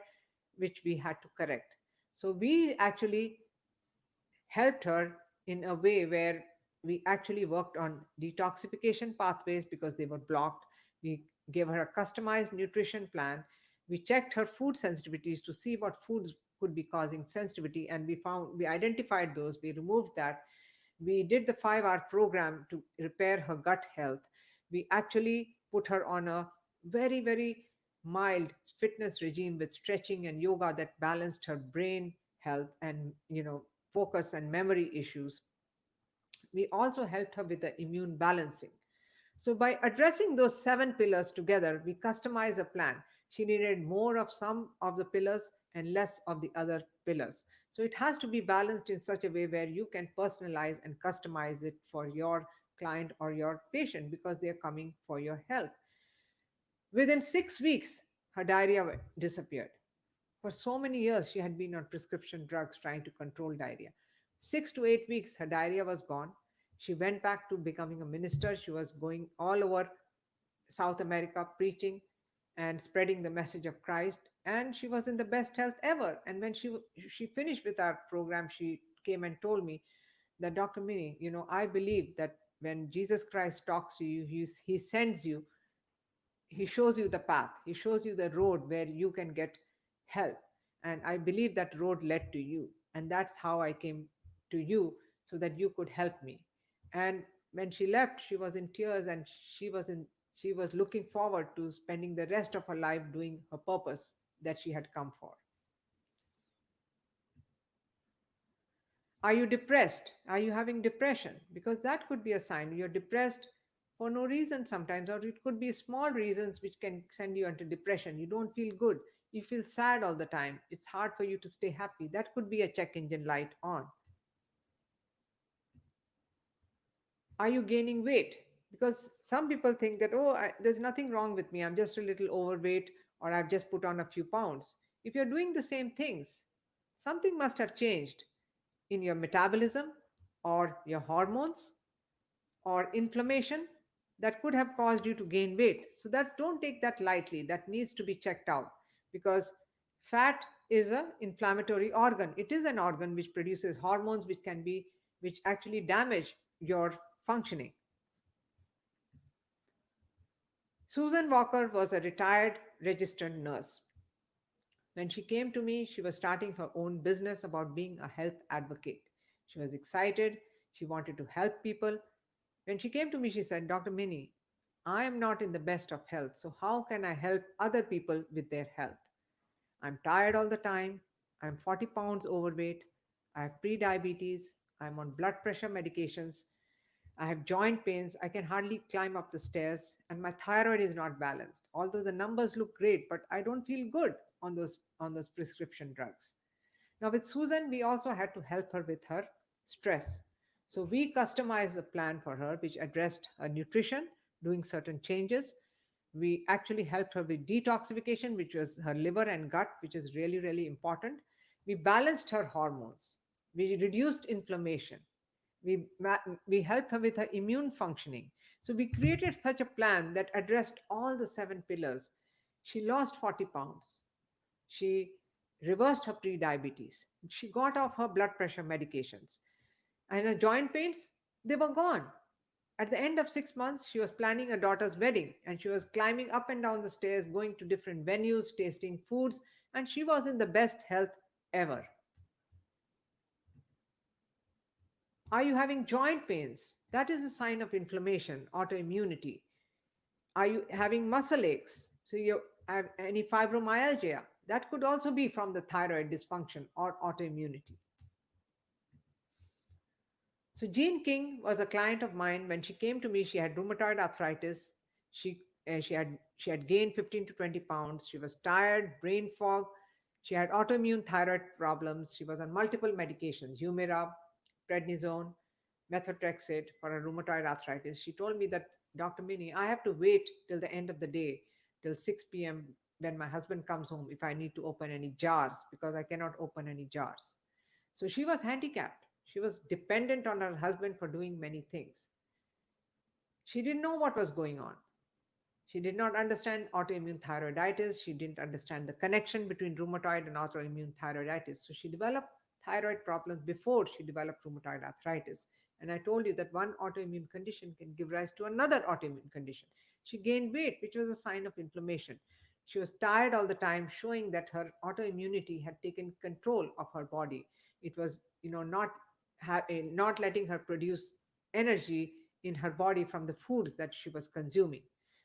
which we had to correct. So we actually helped her in a way where we actually worked on detoxification pathways because they were blocked. We gave her a customized nutrition plan. We checked her food sensitivities to see what foods could be causing sensitivity, and we identified those. We removed that. We did the 5-hour program to repair her gut health. We actually put her on a very, very mild fitness regime with stretching and yoga that balanced her brain health and, focus and memory issues. We also helped her with the immune balancing. So, by addressing those 7 pillars together, we customize a plan. She needed more of some of the pillars and less of the other pillars. So, it has to be balanced in such a way where you can personalize and customize it for your client or your patient because they are coming for your help. Within 6 weeks, her diarrhea disappeared. For so many years, she had been on prescription drugs trying to control diarrhea. 6 to 8 weeks, her diarrhea was gone. She went back to becoming a minister. She was going all over South America preaching and spreading the message of Christ. And she was in the best health ever. And when she finished with our program, she came and told me that Dr. Mini, I believe that when Jesus Christ talks to you, he sends you, he shows you the path, he shows you the road where you can get help. And I believe that road led to you, and that's how I came to you, so that you could help me. And when she left, she was in tears, and she was looking forward to spending the rest of her life doing her purpose that she had come for. Are you depressed? Are you having depression? Because that could be a sign you're depressed for no reason sometimes, or it could be small reasons which can send you into depression. You don't feel good. You feel sad all the time. It's hard for you to stay happy. That could be a check engine light on. Are you gaining weight? Because some people think that, oh, there's nothing wrong with me. I'm just a little overweight, or I've just put on a few pounds. If you're doing the same things, something must have changed in your metabolism or your hormones or inflammation that could have caused you to gain weight. So that don't take that lightly. That needs to be checked out because fat is an inflammatory organ. It is an organ which produces hormones which actually damage your functioning. Susan Walker was a retired registered nurse. When she came to me, she was starting her own business about being a health advocate. She was excited. She wanted to help people. When she came to me, she said, Dr. Minnie, I am not in the best of health, so how can I help other people with their health? I'm tired all the time. I'm 40 pounds overweight. I have pre-diabetes. I'm on blood pressure medications. I have joint pains. I can hardly climb up the stairs, and my thyroid is not balanced. Although the numbers look great, but I don't feel good on those prescription drugs. Now, with Susan, we also had to help her with her stress. So, we customized a plan for her which addressed her nutrition, doing certain changes. We actually helped her with detoxification, which was her liver and gut, which is really, really important. We balanced her hormones. We reduced inflammation. We helped her with her immune functioning. So, we created such a plan that addressed all the seven pillars. She lost 40 pounds. She reversed her pre-diabetes. She got off her blood pressure medications. And her joint pains, they were gone. At the end of 6 months, she was planning her daughter's wedding and she was climbing up and down the stairs, going to different venues, tasting foods, and she was in the best health ever. Are you having joint pains? That is a sign of inflammation, autoimmunity. Are you having muscle aches? So you have any fibromyalgia? That could also be from the thyroid dysfunction or autoimmunity. So Jean King was a client of mine. When she came to me, she had rheumatoid arthritis. She had gained 15 to 20 pounds. She was tired, brain fog. She had autoimmune thyroid problems. She was on multiple medications, Humira, prednisone, methotrexate for her rheumatoid arthritis. She told me that, Dr. Mini, I have to wait till the end of the day, till 6 p.m. when my husband comes home if I need to open any jars because I cannot open any jars. So she was handicapped. She was dependent on her husband for doing many things. She didn't know what was going on. She did not understand autoimmune thyroiditis. She didn't understand the connection between rheumatoid and autoimmune thyroiditis. So she developed thyroid problems before she developed rheumatoid arthritis. And I told you that one autoimmune condition can give rise to another autoimmune condition. She gained weight, which was a sign of inflammation. She was tired all the time, showing that her autoimmunity had taken control of her body. It was, not letting her produce energy in her body from the foods that she was consuming.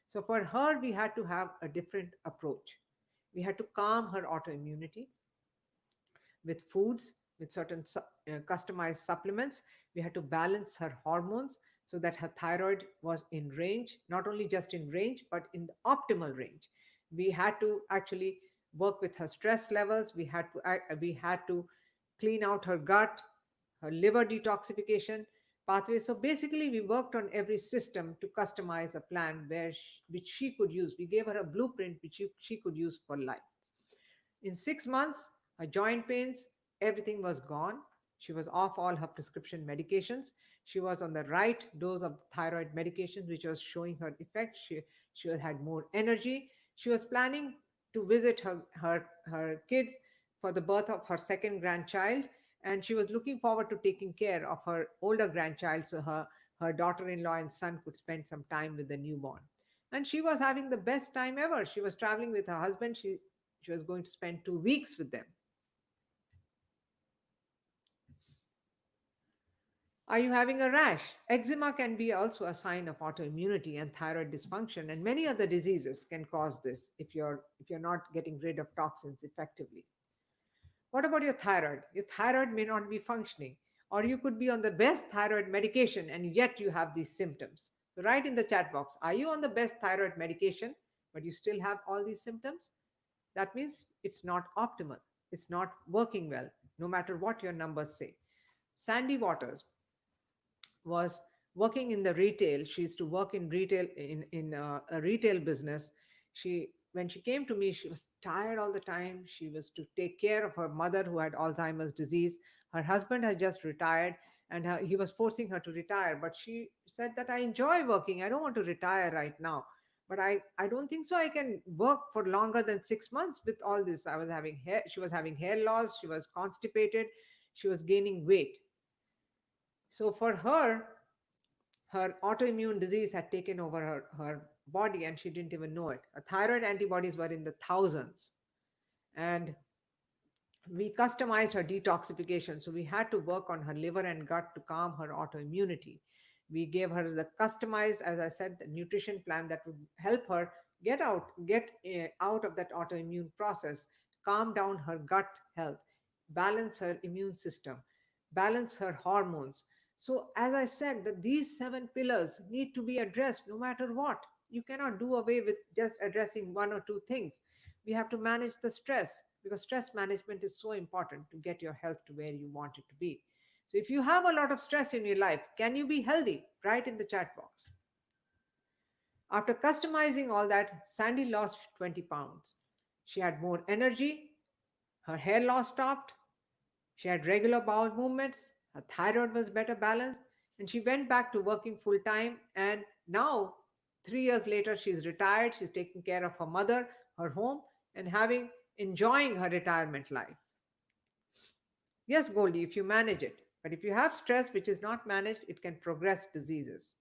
So for her, we had to have a different approach. We had to calm her autoimmunity with foods, with certain customized supplements. We had to balance her hormones so that her thyroid was in range, not only just in range, but in the optimal range. We had to actually work with her stress levels. We had to clean out her gut, her liver detoxification pathway. So basically, we worked on every system to customize a plan which she could use. We gave her a blueprint which she could use for life. In 6 months, her joint pains, everything was gone. She was off all her prescription medications. She was on the right dose of the thyroid medications, which was showing her effect. She had more energy. She was planning to visit her kids for the birth of her second grandchild. And she was looking forward to taking care of her older grandchild so her daughter in law and son could spend some time with the newborn. And she was having the best time ever. She was traveling with her husband. She was going to spend 2 weeks with them. Are you having a rash? Eczema can be also a sign of autoimmunity and thyroid dysfunction, and many other diseases can cause this if you're not getting rid of toxins effectively. What about your thyroid? Your thyroid may not be functioning, or you could be on the best thyroid medication and yet you have these symptoms. So write in the chat box, are you on the best thyroid medication but you still have all these symptoms? That means it's not optimal. It's not working well, no matter what your numbers say. Sandy Waters was working in the retail. She used to work in retail in a retail business. She when she came to me, she was tired all the time. She was to take care of her mother who had Alzheimer's disease. Her husband had just retired, and he was forcing her to retire. But she said that I enjoy working. I don't want to retire right now. But I don't think so. I can work for longer than 6 months with all this. I was having hair, she was having hair loss, she was constipated, she was gaining weight. So for her autoimmune disease had taken over her body and she didn't even know it. Her thyroid antibodies were in the thousands. And we customized her detoxification. So we had to work on her liver and gut to calm her autoimmunity. We gave her the customized, as I said, the nutrition plan that would help her get out of that autoimmune process, calm down her gut health, balance her immune system, balance her hormones. So as I said, that these seven pillars need to be addressed no matter what. You cannot do away with just addressing one or two things. We have to manage the stress, because stress management is so important to get your health to where you want it to be. So if you have a lot of stress in your life, can you be healthy? Write in the chat box. After customizing all that, Sandy lost 20 pounds. She had more energy, her hair loss stopped, she had regular bowel movements, her thyroid was better balanced, and she went back to working full time. And now, 3 years later, she's retired. She's taking care of her mother, her home, and enjoying her retirement life. Yes, Goldie, if you manage it. But if you have stress which is not managed, it can progress diseases.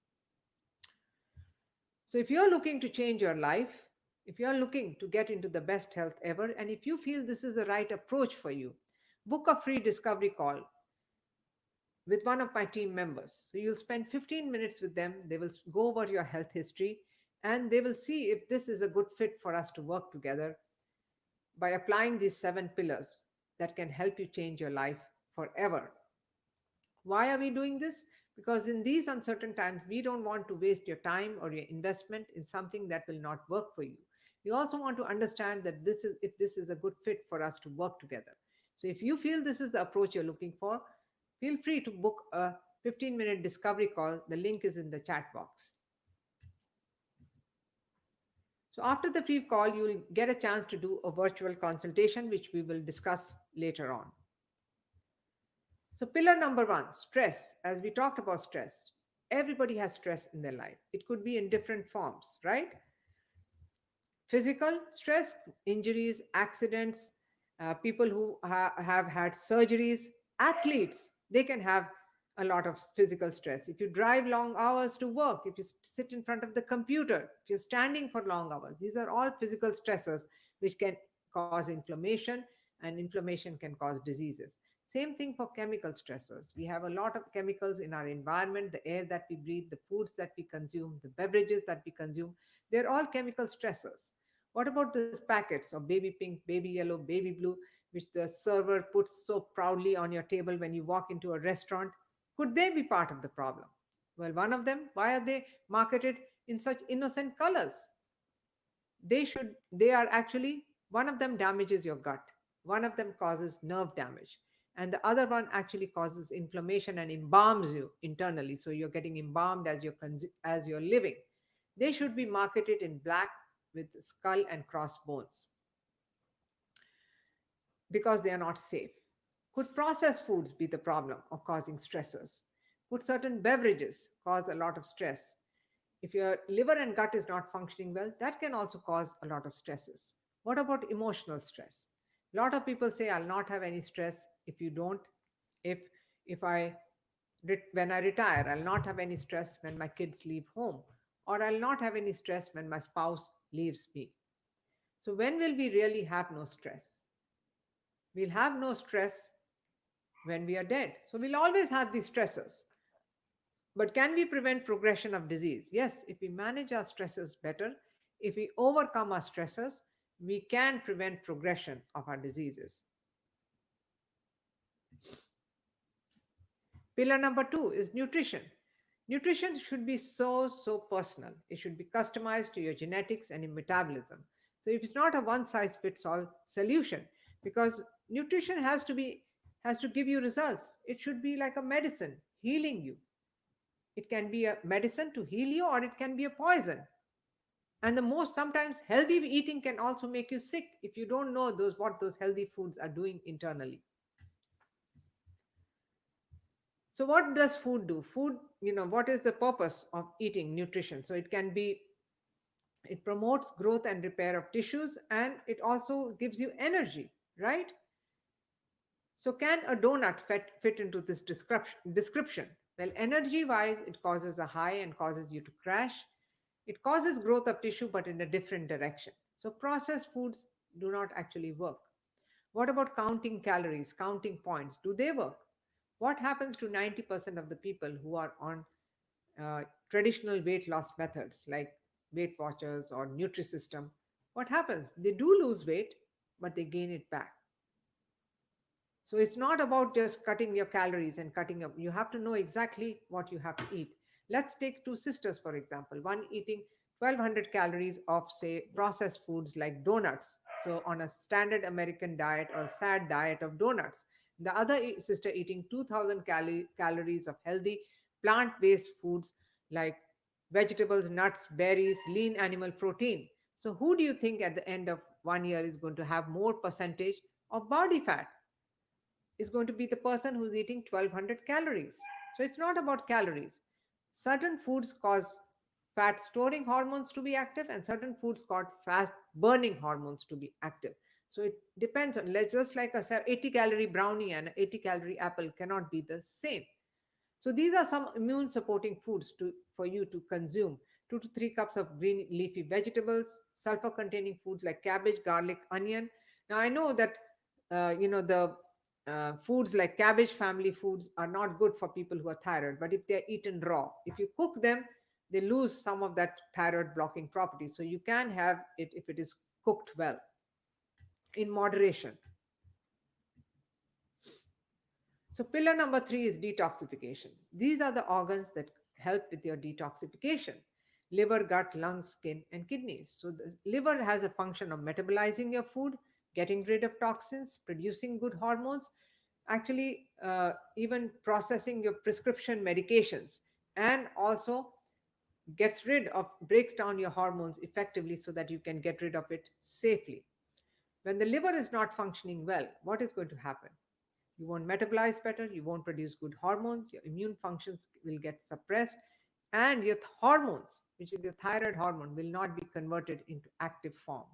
So if you're looking to change your life, if you're looking to get into the best health ever, and if you feel this is the right approach for you, book a free discovery call with one of my team members. So you'll spend 15 minutes with them. They will go over your health history and they will see if this is a good fit for us to work together by applying these seven pillars that can help you change your life forever. Why are we doing this? Because in these uncertain times, we don't want to waste your time or your investment in something that will not work for you. We also want to understand that this is a good fit for us to work together. So if you feel this is the approach you're looking for, feel free to book a 15-minute discovery call. The link is in the chat box. So after the free call, you will get a chance to do a virtual consultation, which we will discuss later on. So, pillar number one, stress. As we talked about stress, everybody has stress in their life. It could be in different forms, right? Physical stress, injuries, accidents, people who have had surgeries, athletes, they can have a lot of physical stress. If you drive long hours to work, if you sit in front of the computer, if you're standing for long hours, these are all physical stressors which can cause inflammation, and inflammation can cause diseases. Same thing for chemical stressors. We have a lot of chemicals in our environment, the air that we breathe, the foods that we consume, the beverages that we consume. They're all chemical stressors. What about these packets of baby pink, baby yellow, baby blue, which the server puts so proudly on your table when you walk into a restaurant? Could they be part of the problem? Well, one of them, why are they marketed in such innocent colors? They are actually, one of them damages your gut, one of them causes nerve damage, and the other one actually causes inflammation and embalms you internally. So you're getting embalmed as you're living. They should be marketed in black with skull and crossbones because they are not safe. Could processed foods be the problem of causing stressors? Could certain beverages cause a lot of stress? If your liver and gut is not functioning well, that can also cause a lot of stresses. What about emotional stress? A lot of people say, I'll not have any stress if you don't. If if I when I retire, I'll not have any stress when my kids leave home, or I'll not have any stress when my spouse leaves me. So when will we really have no stress? We'll have no stress when we are dead. So we'll always have these stressors. But can we prevent progression of disease? Yes, if we manage our stressors better, if we overcome our stressors, we can prevent progression of our diseases. Pillar number two is nutrition. Nutrition should be so personal. It should be customized to your genetics and your metabolism. So if it's not a one size fits all solution, because nutrition has to give you results. It should be like a medicine healing you. It can be a medicine to heal you, or it can be a poison. And the most sometimes healthy eating can also make you sick if you don't know those what those healthy foods are doing internally. So what does food do? Food, what is the purpose of eating nutrition? So it can be, it promotes growth and repair of tissues, and it also gives you energy, right? So can a donut fit into this description? Well, energy wise, it causes a high and causes you to crash. It causes growth of tissue, but in a different direction. So processed foods do not actually work. What about counting calories, counting points? Do they work? What happens to 90% of the people who are on traditional weight loss methods like Weight Watchers or Nutrisystem? What happens? They do lose weight, but they gain it back. So it's not about just cutting your calories and cutting up. You have to know exactly what you have to eat. Let's take two sisters, for example, one eating 1200 calories of, say, processed foods like donuts. So, on a standard American diet or sad diet of donuts. The other sister eating 2000 calories of healthy plant based foods like vegetables, nuts, berries, lean animal protein. So, who do you think at the end of 1 year is going to have more percentage of body fat? Is going to be the person who's eating 1200 calories. So it's not about calories. Certain foods cause fat storing hormones to be active, and certain foods cause fat burning hormones to be active. So it depends on, let's just like a 80 calorie brownie and an 80 calorie apple cannot be the same. So these are some immune supporting foods for you to consume. 2 to 3 cups of green leafy vegetables, sulfur containing foods like cabbage, garlic, onion. Now I know that the foods like cabbage family foods are not good for people who are thyroid, but if they're eaten raw, if you cook them, they lose some of that thyroid blocking property. So you can have it if it is cooked well in moderation. So, pillar number three is detoxification. These are the organs that help with your detoxification: liver, gut, lungs, skin, and kidneys. So, the liver has a function of metabolizing your food, getting rid of toxins, producing good hormones, actually, even processing your prescription medications, and also breaks down your hormones effectively so that you can get rid of it safely. When the liver is not functioning well, what is going to happen? You won't metabolize better, you won't produce good hormones, your immune functions will get suppressed, and your hormones, which is your thyroid hormone, will not be converted into active form.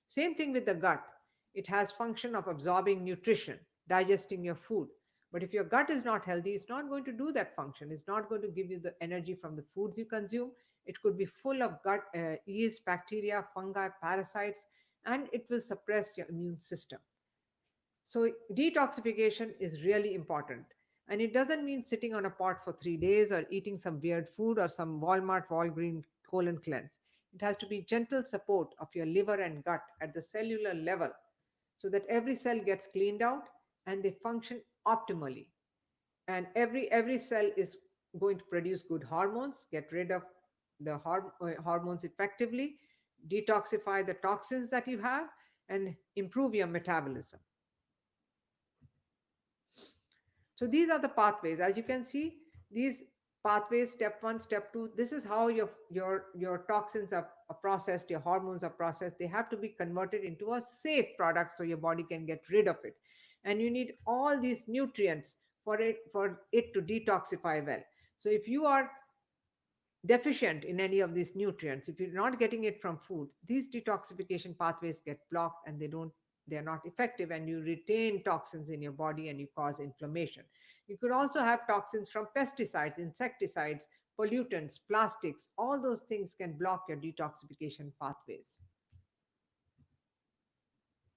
Same thing with the gut. It has function of absorbing nutrition, digesting your food. But if your gut is not healthy, it's not going to do that function. It's not going to give you the energy from the foods you consume. It could be full of gut yeast, bacteria, fungi, parasites, and it will suppress your immune system. So, detoxification is really important. And it doesn't mean sitting on a pot for 3 days or eating some weird food or some Walmart, Walgreen colon cleanse. It has to be gentle support of your liver and gut at the cellular level so that every cell gets cleaned out and they function optimally. And every cell is going to produce good hormones, get rid of the hormones effectively, detoxify the toxins that you have, and improve your metabolism. So these are the pathways. As you can see, these pathways, step one, step two, this is how your toxins are processed, your hormones are processed. They have to be converted into a safe product so your body can get rid of it. And you need all these nutrients for it to detoxify well. So if you are deficient in any of these nutrients, if you're not getting it from food, these detoxification pathways get blocked and they're not effective, and you retain toxins in your body and you cause inflammation. You could also have toxins from pesticides, insecticides, pollutants, plastics. All those things can block your detoxification pathways.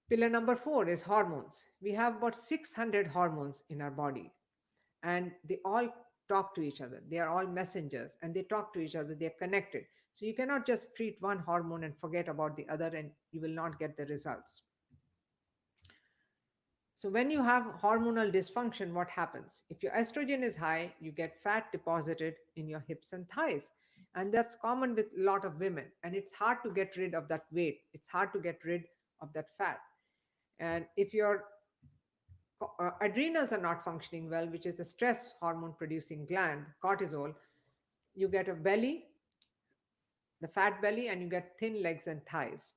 Pillar number four is hormones. We have about 600 hormones in our body, and they all talk to each other. They are all messengers and they talk to each other. They're connected. So you cannot just treat one hormone and forget about the other, and you will not get the results. So when you have hormonal dysfunction, what happens? If your estrogen is high, you get fat deposited in your hips and thighs. And that's common with a lot of women. And it's hard to get rid of that weight. It's hard to get rid of that fat. And if your adrenals are not functioning well, which is the stress hormone producing gland, cortisol, you get a belly, the fat belly, and you get thin legs and thighs.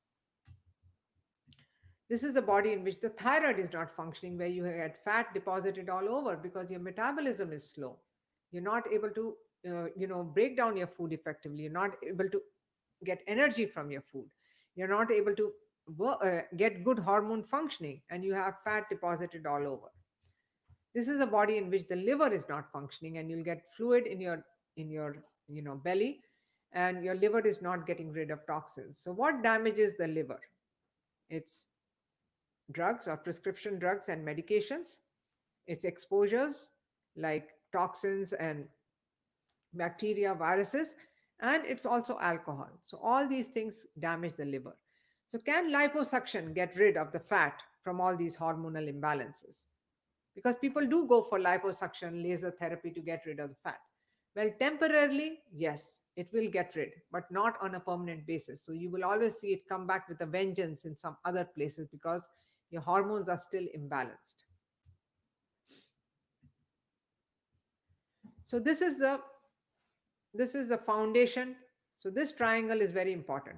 This is the body in which the thyroid is not functioning, where you get fat deposited all over because your metabolism is slow. You're not able to, break down your food effectively. You're not able to get energy from your food. You're not able to get good hormone functioning, and you have fat deposited all over. This is a body in which the liver is not functioning, and you'll get fluid in your belly, and your liver is not getting rid of toxins. So what damages the liver? It's drugs or prescription drugs and medications. It's exposures like toxins and bacteria, viruses, and it's also alcohol. So all these things damage the liver. So can liposuction get rid of the fat from all these hormonal imbalances? Because people do go for liposuction, laser therapy to get rid of the fat. Well, temporarily, yes, it will get rid, but not on a permanent basis. So you will always see it come back with a vengeance in some other places because your hormones are still imbalanced. So this is the foundation. So this triangle is very important.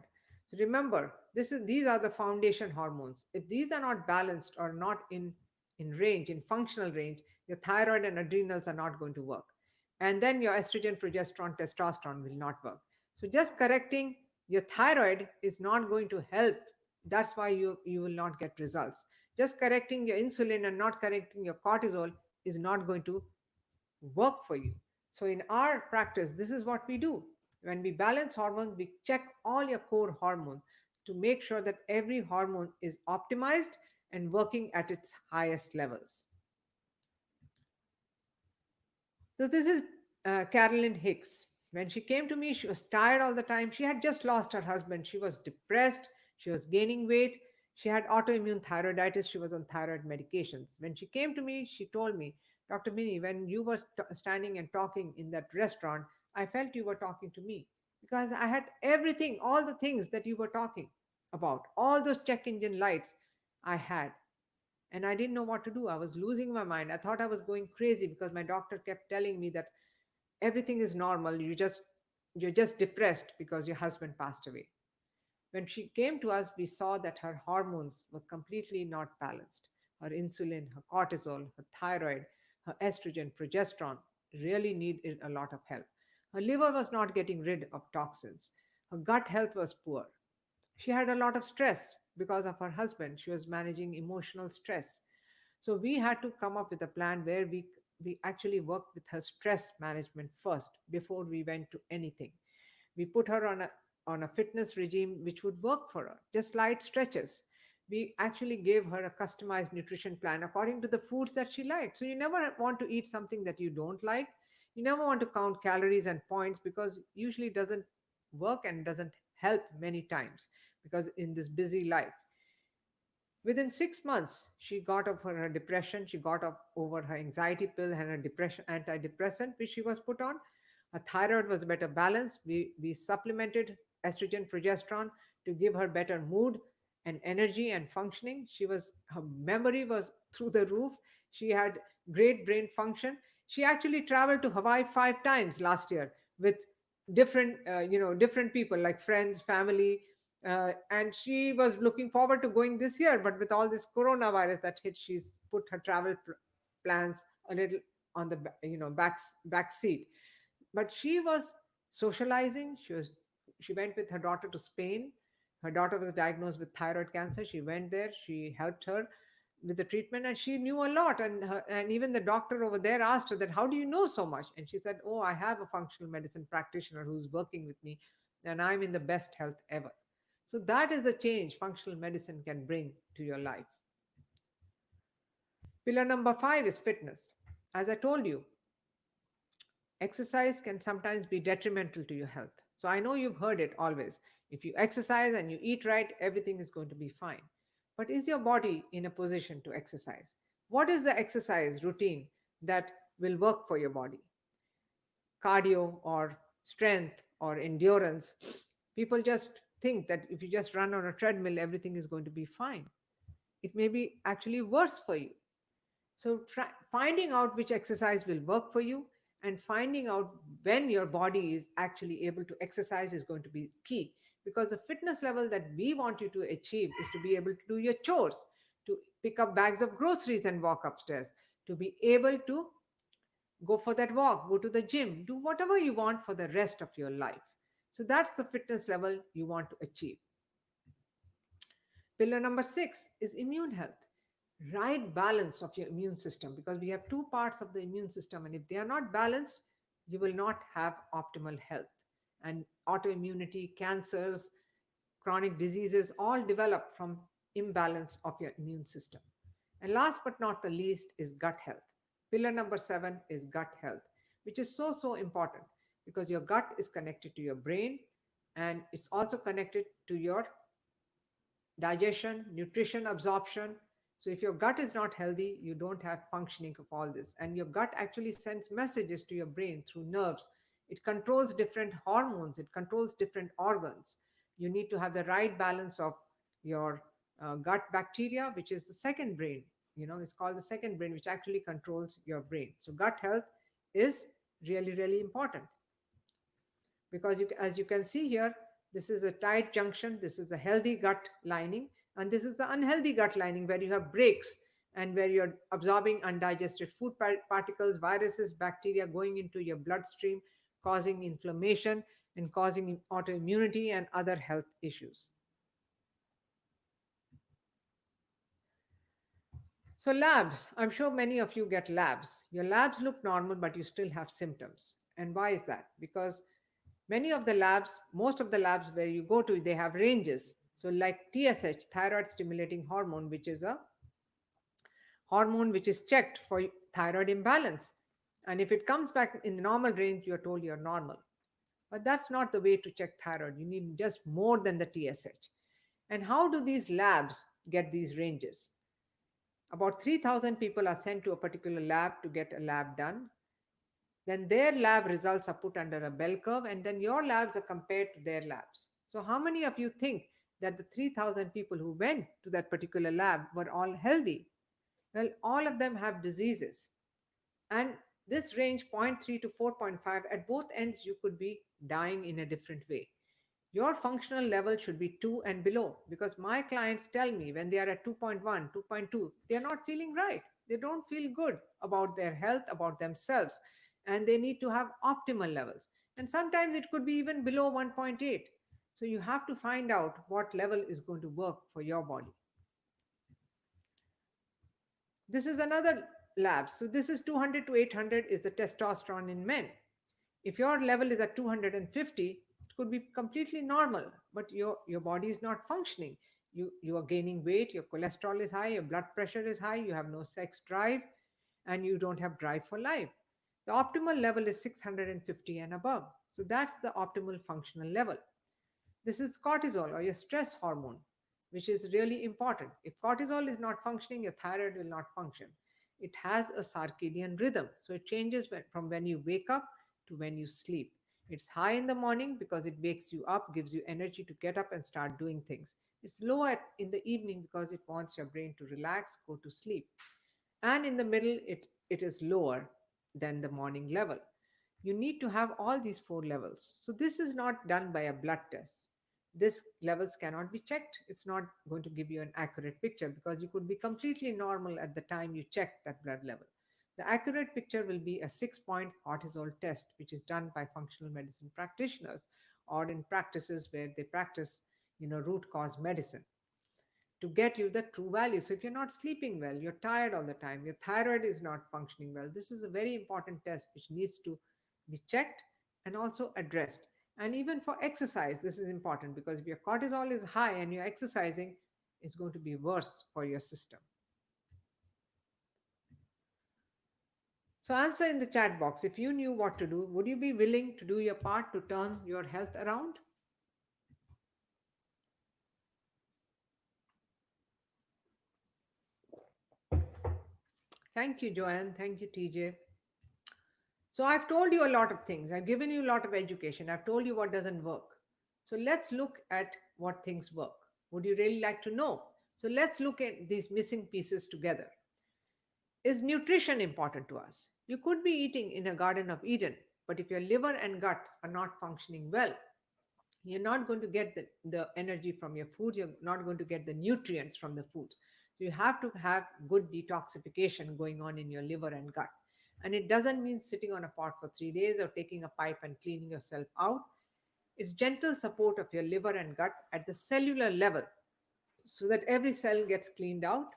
So remember, these are the foundation hormones. If these are not balanced or not in range, in functional range, your thyroid and adrenals are not going to work, and then your estrogen, progesterone, testosterone will not work. So just correcting your thyroid is not going to help. That's why you will not get results. Just correcting your insulin and not correcting your cortisol is not going to work for you. So, in our practice, this is what we do. When we balance hormones, we check all your core hormones to make sure that every hormone is optimized and working at its highest levels. So this is Carolyn Hicks. When she came to me, she was tired all the time. She had just lost her husband. She was depressed. She was gaining weight. She had autoimmune thyroiditis. She was on thyroid medications. When she came to me, she told me, Dr. Mini, when you were standing and talking in that restaurant, I felt you were talking to me because I had everything, all the things that you were talking about, all those check engine lights I had, and I didn't know what to do. I was losing my mind. I thought I was going crazy because my doctor kept telling me that everything is normal. You're just depressed because your husband passed away. When she came to us, we saw that her hormones were completely not balanced. Her insulin, her cortisol, her thyroid, her estrogen, progesterone really needed a lot of help. Her liver was not getting rid of toxins. Her gut health was poor. She had a lot of stress because of her husband. She was managing emotional stress. So we had to come up with a plan where we actually worked with her stress management first before we went to anything. We put her on a fitness regime which would work for her, just light stretches. We actually gave her a customized nutrition plan according to the foods that she liked. So you never want to eat something that you don't like. You never want to count calories and points because usually it doesn't work and doesn't help many times because in this busy life. Within 6 months, she got over her depression. She got over her anxiety pill and her depression antidepressant, which she was put on. Her thyroid was better balanced. We supplemented estrogen, progesterone to give her better mood and energy and functioning. Her memory was through the roof. She had great brain function. She actually traveled to Hawaii 5 times last year with different people like friends, family, and she was looking forward to going this year, but with all this coronavirus that hit, she's put her travel plans a little on the back seat. But she was socializing. She went with her daughter to Spain. Her daughter was diagnosed with thyroid cancer. She went there. She helped her with the treatment, and she knew a lot. And even the doctor over there asked her that, how do you know so much? And she said, oh, I have a functional medicine practitioner who's working with me, and I'm in the best health ever. So that is the change functional medicine can bring to your life. Pillar number 5 is fitness. As I told you, exercise can sometimes be detrimental to your health. So I know you've heard it always. If you exercise and you eat right, everything is going to be fine. But is your body in a position to exercise? What is the exercise routine that will work for your body? Cardio or strength or endurance? People just think that if you just run on a treadmill, everything is going to be fine. It may be actually worse for you. So finding out which exercise will work for you and finding out when your body is actually able to exercise is going to be key, because the fitness level that we want you to achieve is to be able to do your chores, to pick up bags of groceries and walk upstairs, to be able to go for that walk, go to the gym, do whatever you want for the rest of your life. So that's the fitness level you want to achieve. Pillar number 6 is immune health. Right balance of your immune system, because we have two parts of the immune system, and if they are not balanced, you will not have optimal health. And autoimmunity, cancers, chronic diseases all develop from imbalance of your immune system. And last but not the least is gut health. Pillar number 7 is gut health, which is so important, because your gut is connected to your brain, and it's also connected to your digestion, nutrition, absorption. So if your gut is not healthy, you don't have functioning of all this. And your gut actually sends messages to your brain through nerves. It controls different hormones, it controls different organs. You need to have the right balance of your gut bacteria, which is the second brain. It's called the second brain, which actually controls your brain. So gut health is really important, because as you can see here, this is a tight junction, this is a healthy gut lining, and this is the unhealthy gut lining, where you have breaks and where you're absorbing undigested food particles, viruses, bacteria going into your bloodstream, causing inflammation and causing autoimmunity and other health issues. So labs, I'm sure many of you get labs. Your labs look normal, but you still have symptoms. And why is that? Because many of the labs, most of the labs where you go to, they have ranges. So like TSH, thyroid stimulating hormone, which is a hormone which is checked for thyroid imbalance. And if it comes back in the normal range, you're told you're normal. But that's not the way to check thyroid. You need just more than the TSH. And how do these labs get these ranges? About 3,000 people are sent to a particular lab to get a lab done. Then their lab results are put under a bell curve, and then your labs are compared to their labs. So, how many of you think that the 3,000 people who went to that particular lab were all healthy? Well, all of them have diseases. And this range 0.3 to 4.5, at both ends, you could be dying in a different way. Your functional level should be 2 and below, because my clients tell me when they are at 2.1, 2.2, they are not feeling right. They don't feel good about their health, about themselves, and they need to have optimal levels. And sometimes it could be even below 1.8. So you have to find out what level is going to work for your body. This is another lab. So this is 200 to 800 is the testosterone in men. If your level is at 250, it could be completely normal, but your body is not functioning. You are gaining weight, your cholesterol is high, your blood pressure is high, you have no sex drive, and you don't have drive for life. The optimal level is 650 and above. So that's the optimal functional level. This is cortisol, or your stress hormone, which is really important. If cortisol is not functioning, your thyroid will not function. It has a circadian rhythm, so it changes from when you wake up to when you sleep. It's high in the morning because it wakes you up, gives you energy to get up and start doing things. It's low in the evening because it wants your brain to relax, go to sleep. And in the middle, it is lower than the morning level. You need to have all these four levels. So this is not done by a blood test. This levels cannot be checked. It's not going to give you an accurate picture, because you could be completely normal at the time you check that blood level. The accurate picture will be a 6-point cortisol test, which is done by functional medicine practitioners, or in practices where they practice, root cause medicine, to get you the true value. So if you're not sleeping well, you're tired all the time, your thyroid is not functioning well, this is a very important test which needs to be checked and also addressed. And even for exercise, this is important, because if your cortisol is high and you're exercising, it's going to be worse for your system. So answer in the chat box, if you knew what to do, would you be willing to do your part to turn your health around? Thank you, Joanne. Thank you, TJ. So I've told you a lot of things. I've given you a lot of education. I've told you what doesn't work. So let's look at what things work. Would you really like to know? So let's look at these missing pieces together. Is nutrition important to us? You could be eating in a Garden of Eden, But if your liver and gut are not functioning well, you're not going to get the energy from your food, you're not going to get the nutrients from the food. So you have to have good detoxification going on in your liver and gut. And it doesn't mean sitting on a pot for 3 days or taking a pipe and cleaning yourself out. It's gentle support of your liver and gut at the cellular level so that every cell gets cleaned out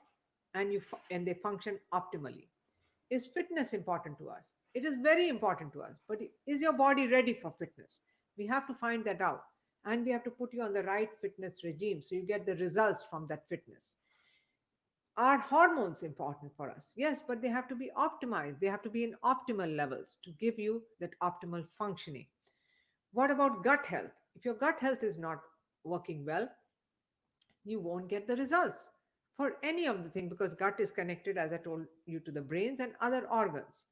and and they function optimally. Is fitness important to us? It is very important to us. But is your body ready for fitness? We have to find that out. And we have to put you on the right fitness regime so you get the results from that fitness. Are hormones important for us? Yes, but they have to be optimized. They have to be in optimal levels to give you that optimal functioning. What about gut health? If your gut health is not working well, you won't get the results for any of the thing because gut is connected, as I told you, to the brains and other organs.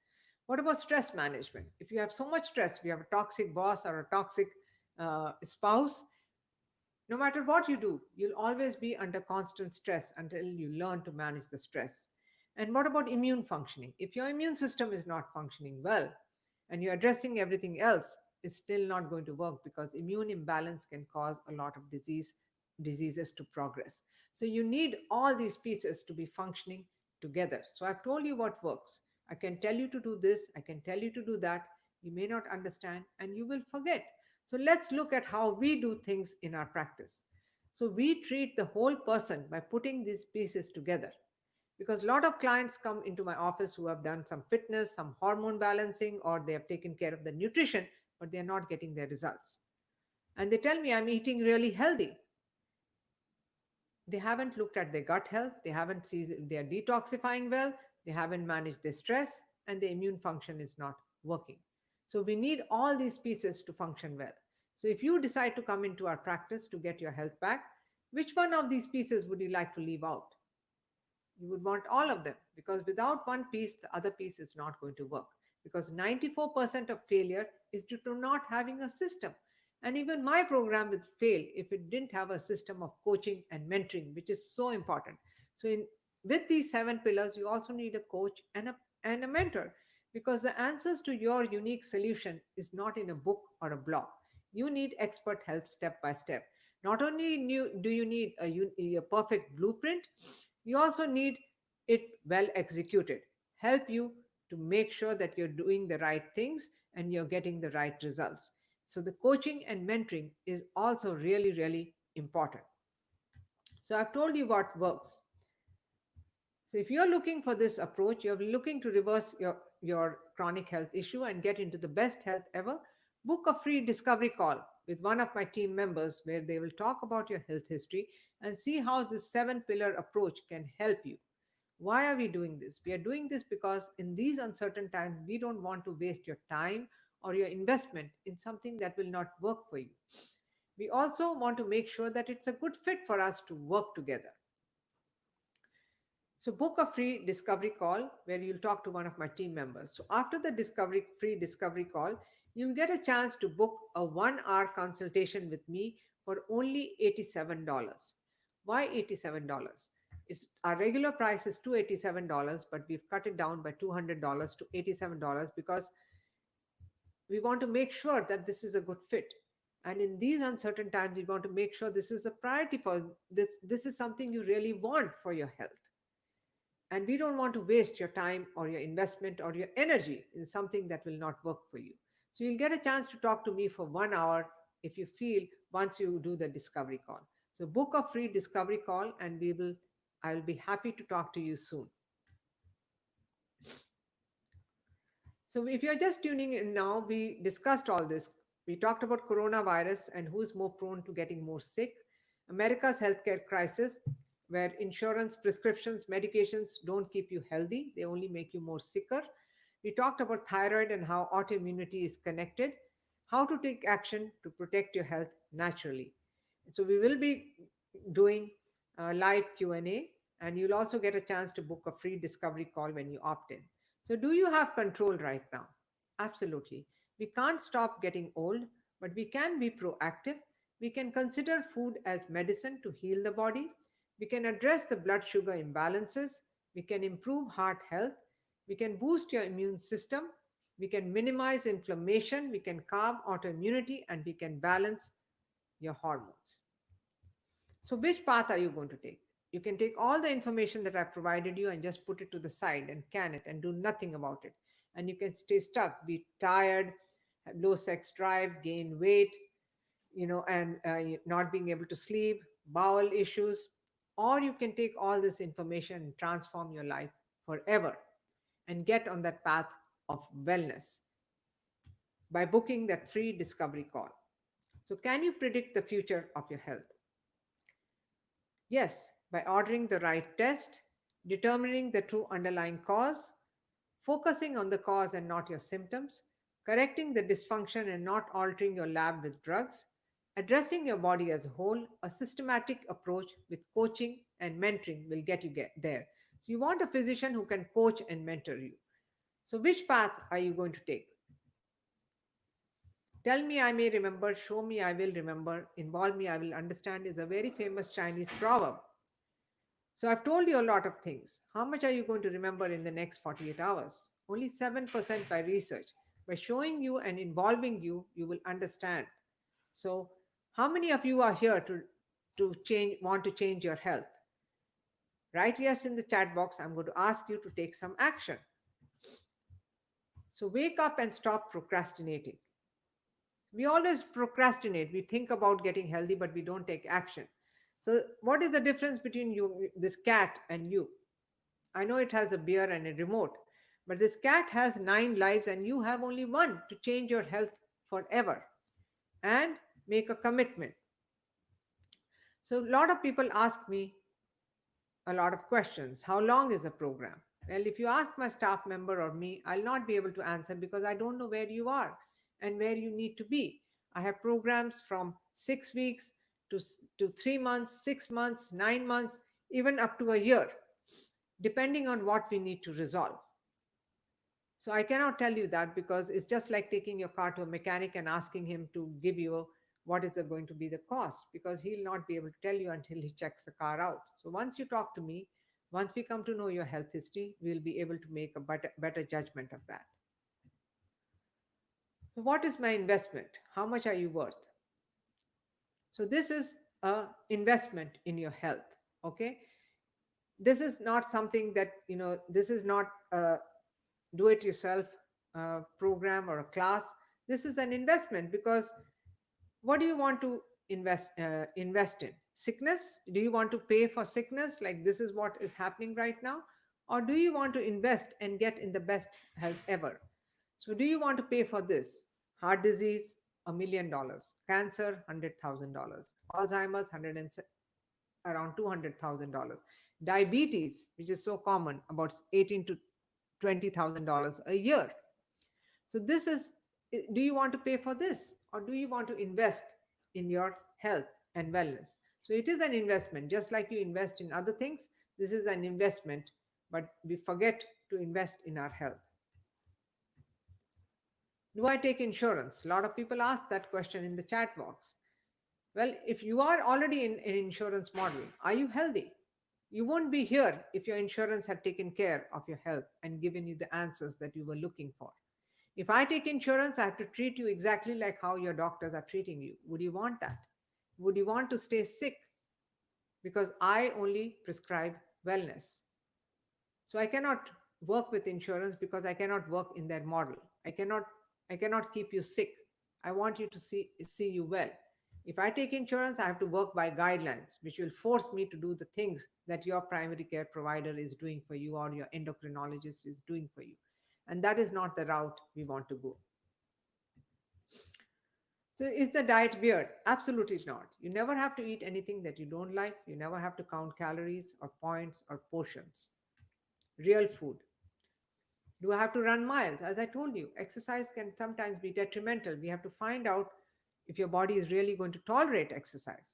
What about stress management? If you have so much stress, if you have a toxic boss or a toxic spouse, no matter what you do, you'll always be under constant stress until you learn to manage the stress. And what about immune functioning? If your immune system is not functioning well and you're addressing everything else, it's still not going to work because immune imbalance can cause a lot of diseases to progress. So you need all these pieces to be functioning together. So I've told you what works. I can tell you to do this, I can tell you to do that. You may not understand and you will forget. So let's look at how we do things in our practice. So we treat the whole person by putting these pieces together. Because a lot of clients come into my office who have done some fitness, some hormone balancing, or they have taken care of the nutrition, but they are not getting their results. And they tell me, I'm eating really healthy. They haven't looked at their gut health, they haven't seen they are detoxifying well, they haven't managed their stress, and the immune function is not working. So we need all these pieces to function well. So if you decide to come into our practice to get your health back, which one of these pieces would you like to leave out? You would want all of them because without one piece, the other piece is not going to work. Because 94% of failure is due to not having a system. And even my program would fail if it didn't have a system of coaching and mentoring, which is so important. So, with these 7 pillars, you also need a coach and a mentor because the answers to your unique solution is not in a book or a blog. You need expert help step by step. Not only do you need a perfect blueprint, you also need it well executed, help you to make sure that you're doing the right things and you're getting the right results. So, the coaching and mentoring is also really, really important. So, I've told you what works. So, if you're looking for this approach, you're looking to reverse your chronic health issue and get into the best health ever, book a free discovery call with one of my team members where they will talk about your health history and see how this 7 pillar approach can help you. Why are we doing this? We are doing this because in these uncertain times, we don't want to waste your time or your investment in something that will not work for you. We also want to make sure that it's a good fit for us to work together. So book a free discovery call where you'll talk to one of my team members. So after the free discovery call, you'll get a chance to book a 1 hour consultation with me for only $87. Why $87? Our regular price is $287, but we've cut it down by $200 to $87 because we want to make sure that this is a good fit. And in these uncertain times, we want to make sure this is a priority for this. This is something you really want for your health. And we don't want to waste your time or your investment or your energy in something that will not work for you. So you'll get a chance to talk to me for 1 hour if you feel once you do the discovery call. So book a free discovery call and I'll be happy to talk to you soon. So if you're just tuning in now, we discussed all this. We talked about coronavirus and who's more prone to getting more sick, America's healthcare crisis, where insurance, prescriptions, medications don't keep you healthy, they only make you more sicker. We talked about thyroid and how autoimmunity is connected, how to take action to protect your health naturally. So we will be doing a live Q&A, and you'll also get a chance to book a free discovery call when you opt in. So do you have control right now? Absolutely. We can't stop getting old, but we can be proactive. We can consider food as medicine to heal the body. We can address the blood sugar imbalances. We can improve heart health. We can boost your immune system. We can minimize inflammation, we can calm autoimmunity, and we can balance your hormones. So, which path are you going to take? You can take all the information that I've provided you and just put it to the side and can it and do nothing about it. And you can stay stuck, be tired, have low sex drive, gain weight, and not being able to sleep, bowel issues. Or you can take all this information and transform your life forever and get on that path of wellness by booking that free discovery call. So, can you predict the future of your health? Yes, by ordering the right test, determining the true underlying cause, focusing on the cause and not your symptoms, correcting the dysfunction and not altering your lab with drugs, addressing your body as a whole, a systematic approach with coaching and mentoring will get there. So, you want a physician who can coach and mentor you. So, which path are you going to take? Tell me, I may remember, show me, I will remember, involve me, I will understand is a very famous Chinese proverb. So I've told you a lot of things. How much are you going to remember in the next 48 hours? Only 7% by research. By showing you and involving you, you will understand. So how many of you are here to change want to change your health? Write yes in the chat box. I'm going to ask you to take some action. So wake up and stop procrastinating. We always procrastinate. We think about getting healthy, but we don't take action. So what is the difference between you, this cat, and you? I know it has a beer and a remote, but this cat has 9 lives and you have only one to change your health forever and make a commitment. So, a lot of people ask me a lot of questions. How long is the program? Well, if you ask my staff member or me, I'll not be able to answer because I don't know where you are and where you need to be. I have programs from 6 weeks to 3 months, 6 months, 9 months, even up to a year, depending on what we need to resolve. So I cannot tell you that because it's just like taking your car to a mechanic and asking him to give you what is going to be the cost because he'll not be able to tell you until he checks the car out. So once you talk to me, once we come to know your health history, we'll be able to make a better judgment of that. So what is my investment? How much are you worth? So this is a investment in your health. Okay. This is not something that, this is not do it yourself program or a class. This is an investment because what do you want to invest in? Sickness? Do you want to pay for sickness, like this is what is happening right now? Or do you want to invest and get in the best health ever? So do you want to pay for this? Heart disease, $1 million. Cancer, $100,000. Alzheimer's, around $200,000. Diabetes, which is so common, about 18 to $20,000 a year. So this is, do you want to pay for this or do you want to invest in your health and wellness? So it is an investment, just like you invest in other things. This is an investment, but we forget to invest in our health. Do I take insurance? A lot of people ask that question in the chat box. Well, if you are already in an insurance model, are you healthy? You won't be here if your insurance had taken care of your health and given you the answers that you were looking for. If I take insurance, I have to treat you exactly like how your doctors are treating you. Would you want that? Would you want to stay sick? Because I only prescribe wellness. So I cannot work with insurance because I cannot work in their model. I cannot keep you sick. I want you to see you well. If I take insurance, I have to work by guidelines, which will force me to do the things that your primary care provider is doing for you or your endocrinologist is doing for you. And that is not the route we want to go. So is the diet weird? Absolutely not. You never have to eat anything that you don't like. You never have to count calories or points or portions. Real food. Do I have to run miles? As I told you, exercise can sometimes be detrimental. We have to find out if your body is really going to tolerate exercise.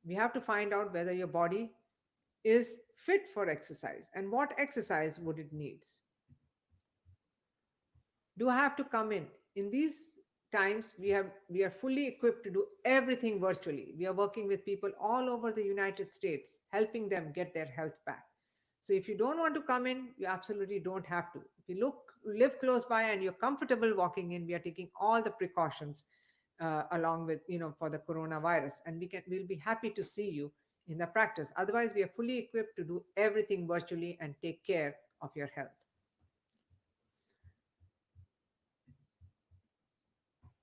We have to find out whether your body is fit for exercise and what exercise would it needs. Do I have to come in these times? We are fully equipped to do everything virtually. We are working with people all over the United States, helping them get their health back. So if you don't want to come in, you absolutely don't have to. If you look live close by and you're comfortable walking in, we are taking all the precautions along with, for the coronavirus, and we'll be happy to see you in the practice. Otherwise, we are fully equipped to do everything virtually and take care of your health.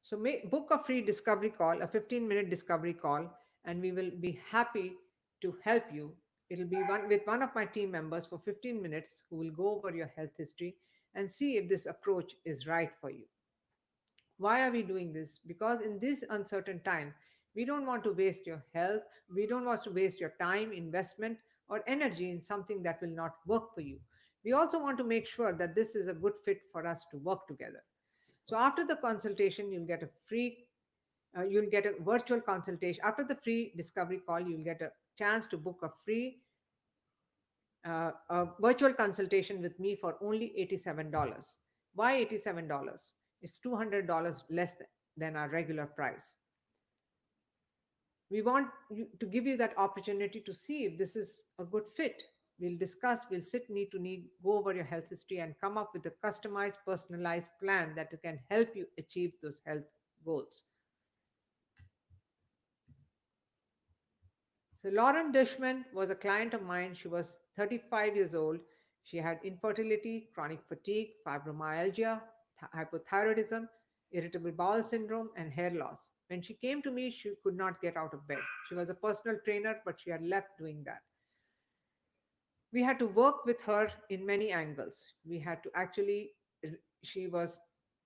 So book a free discovery call, a 15-minute discovery call, and we will be happy to help you. It'll be with one of my team members for 15 minutes who will go over your health history and see if this approach is right for you. Why are we doing this? Because in this uncertain time, we don't want to waste your health, we don't want to waste your time, investment, or energy in something that will not work for you. We also want to make sure that this is a good fit for us to work together. So after the consultation, you'll get a virtual consultation. After the free discovery call, you'll get a chance to book a virtual consultation with me for only $87. Why $87? It's $200 less than our regular price. We want to give you that opportunity to see if this is a good fit. We'll sit knee to knee, go over your health history, and come up with a customized, personalized plan that can help you achieve those health goals. So Lauren Dishman was a client of mine. She was 35 years old. She had infertility, chronic fatigue, fibromyalgia, hypothyroidism, irritable bowel syndrome, and hair loss. When she came to me, she could not get out of bed. She was a personal trainer, but she had left doing that. We had to work with her in many angles. We had to actually, she was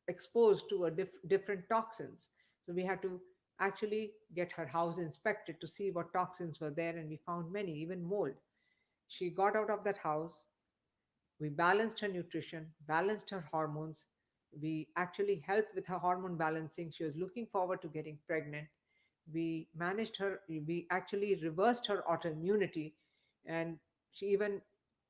exposed to different toxins. So we had to actually get her house inspected to see what toxins were there, and we found many, even mold. She got out of that house. We balanced her nutrition, balanced her hormones. We actually helped with her hormone balancing. She was looking forward to getting pregnant. We managed her, we actually reversed her autoimmunity, and she even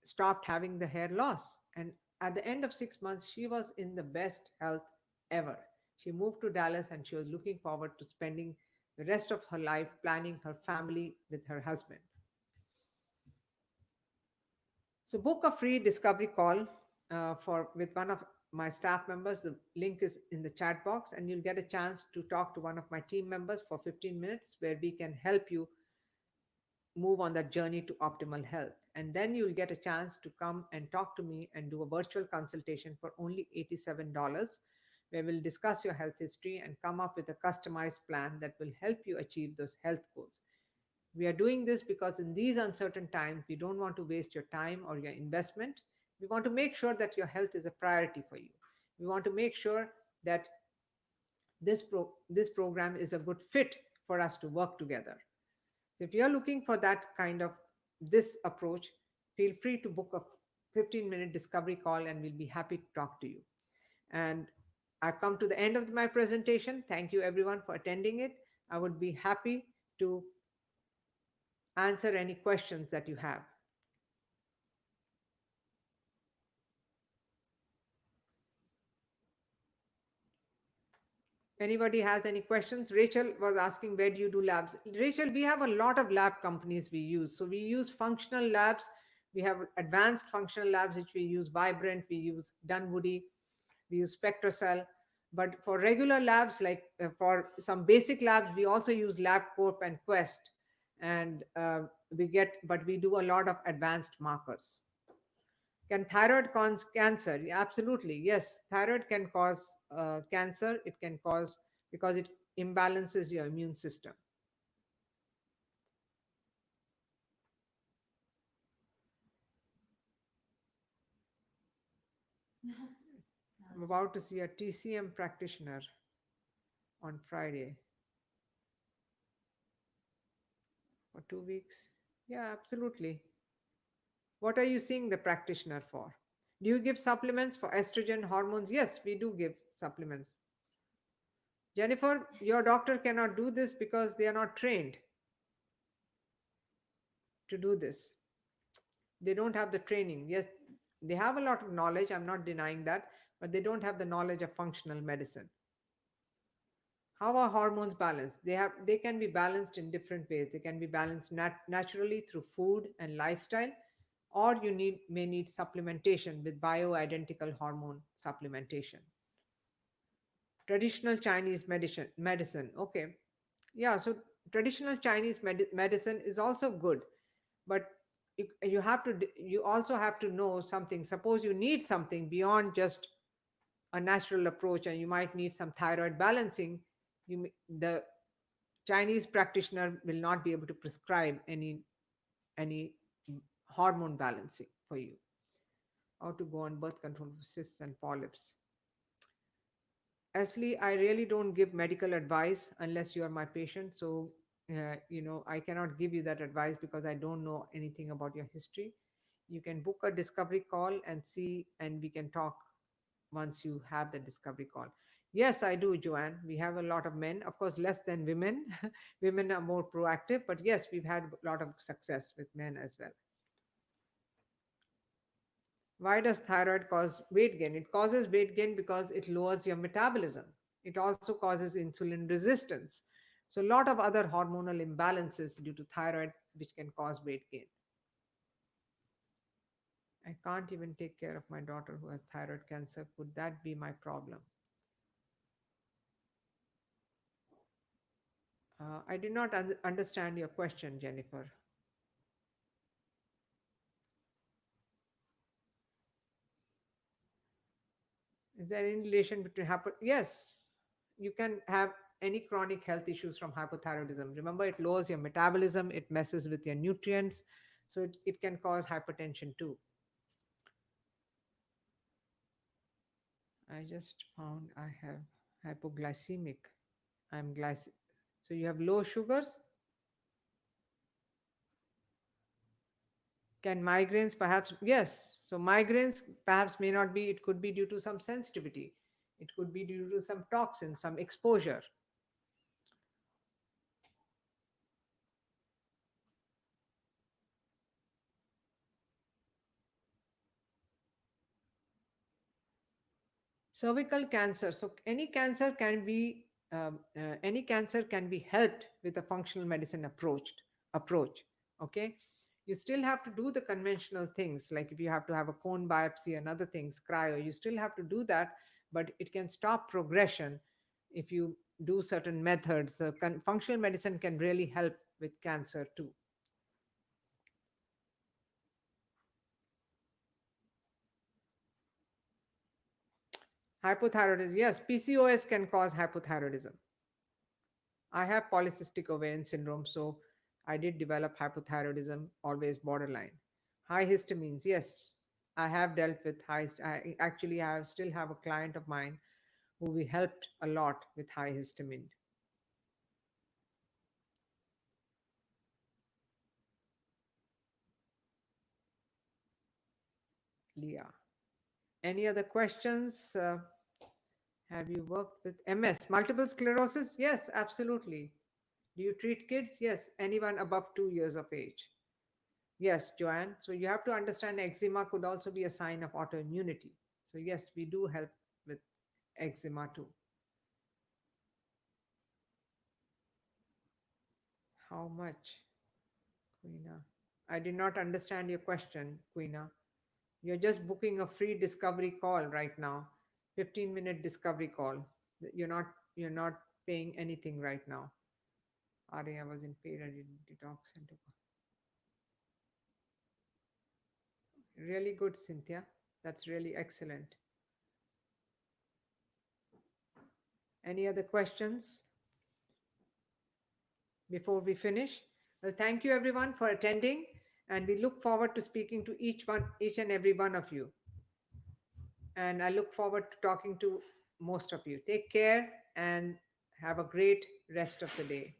stopped having the hair loss. And at the end of 6 months, she was in the best health ever. She moved to Dallas and she was looking forward to spending the rest of her life planning her family with her husband. So book a free discovery call for with one of my staff members. The link is in the chat box, and you'll get a chance to talk to one of my team members for 15 minutes, where we can help you move on that journey to optimal health. And then you'll get a chance to come and talk to me and do a virtual consultation for only $87, where we'll discuss your health history and come up with a customized plan that will help you achieve those health goals. We are doing this because in these uncertain times, we don't want to waste your time or your investment. We want to make sure that your health is a priority for you. We want to make sure that this program is a good fit for us to work together. So if you're looking for that kind of this approach, feel free to book a 15-minute discovery call and we'll be happy to talk to you. And I've come to the end of my presentation. Thank you everyone for attending it. I would be happy to answer any questions that you have. Anybody has any questions? Rachel was asking, where do you do labs? Rachel, we have a lot of lab companies we use. So we use functional labs. We have advanced functional labs, which we use Vibrant, we use Dunwoody, we use SpectraCell. But for regular labs, like for some basic labs, we also use LabCorp and Quest. And but we do a lot of advanced markers. Can thyroid cause cancer? Yeah, absolutely. Yes, thyroid can cause cancer. It can cause because it imbalances your immune system. I'm about to see a TCM practitioner on Friday for 2 weeks. Yeah, absolutely. What are you seeing the practitioner for? Do you give supplements for estrogen hormones? Yes, we do give supplements. Jennifer, your doctor cannot do this because they are not trained to do this. They don't have the training. Yes, they have a lot of knowledge. I'm not denying that, but they don't have the knowledge of functional medicine. How are hormones balanced? They can be balanced in different ways. They can be balanced naturally through food and lifestyle. or you may need supplementation with bioidentical hormone supplementation. Traditional Chinese medicine. Okay. Yeah, so traditional Chinese medicine is also good, but you also have to know something. Suppose you need something beyond just a natural approach, and you might need some thyroid balancing. The Chinese practitioner will not be able to prescribe any hormone balancing for you. How to go on birth control for cysts and polyps. Ashley, I really don't give medical advice unless you are my patient. So, I cannot give you that advice because I don't know anything about your history. You can book a discovery call and see, and we can talk once you have the discovery call. Yes, I do, Joanne. We have a lot of men, of course, less than women. Women are more proactive, but yes, we've had a lot of success with men as well. Why does thyroid cause weight gain? It causes weight gain because it lowers your metabolism. It also causes insulin resistance. So, a lot of other hormonal imbalances due to thyroid, which can cause weight gain. I can't even take care of my daughter who has thyroid cancer. Could that be my problem? I did not understand your question, Jennifer. Is there any relation between Yes, you can have any chronic health issues from hypothyroidism. Remember, it lowers your metabolism, it messes with your nutrients, so it can cause hypertension too. I just found I have hypoglycemic. I'm glyc. So you have low sugars. Can migraines perhaps? Yes. So migraines perhaps may not be. It could be due to some sensitivity. It could be due to some toxin, some exposure. Cervical cancer. So any cancer can be helped with a functional medicine approach. Okay, you still have to do the conventional things, like if you have to have a cone biopsy and other things, cryo. You still have to do that, but it can stop progression if you do certain methods. Functional medicine can really help with cancer too. Hypothyroidism. Yes, PCOS can cause hypothyroidism. I have polycystic ovarian syndrome, so I did develop hypothyroidism, always borderline. High histamines, yes, I have dealt with I actually have still have a client of mine who we helped a lot with high histamine. Leah, any other questions? Have you worked with MS, multiple sclerosis? Yes, absolutely. Do you treat kids? Yes, anyone above 2 years of age. Yes, Joanne. So you have to understand eczema could also be a sign of autoimmunity. So yes, we do help with eczema too. How much, Queena? I did not understand your question, Queena. You're just booking a free discovery call right now, 15-minute discovery call. You're not paying anything right now. Arya was in paid detox center. Really good, Cynthia. That's really excellent. Any other questions before we finish? Well, thank you everyone for attending, and we look forward to speaking to each and every one of you. And I look forward to talking to most of you. Take care and have a great rest of the day.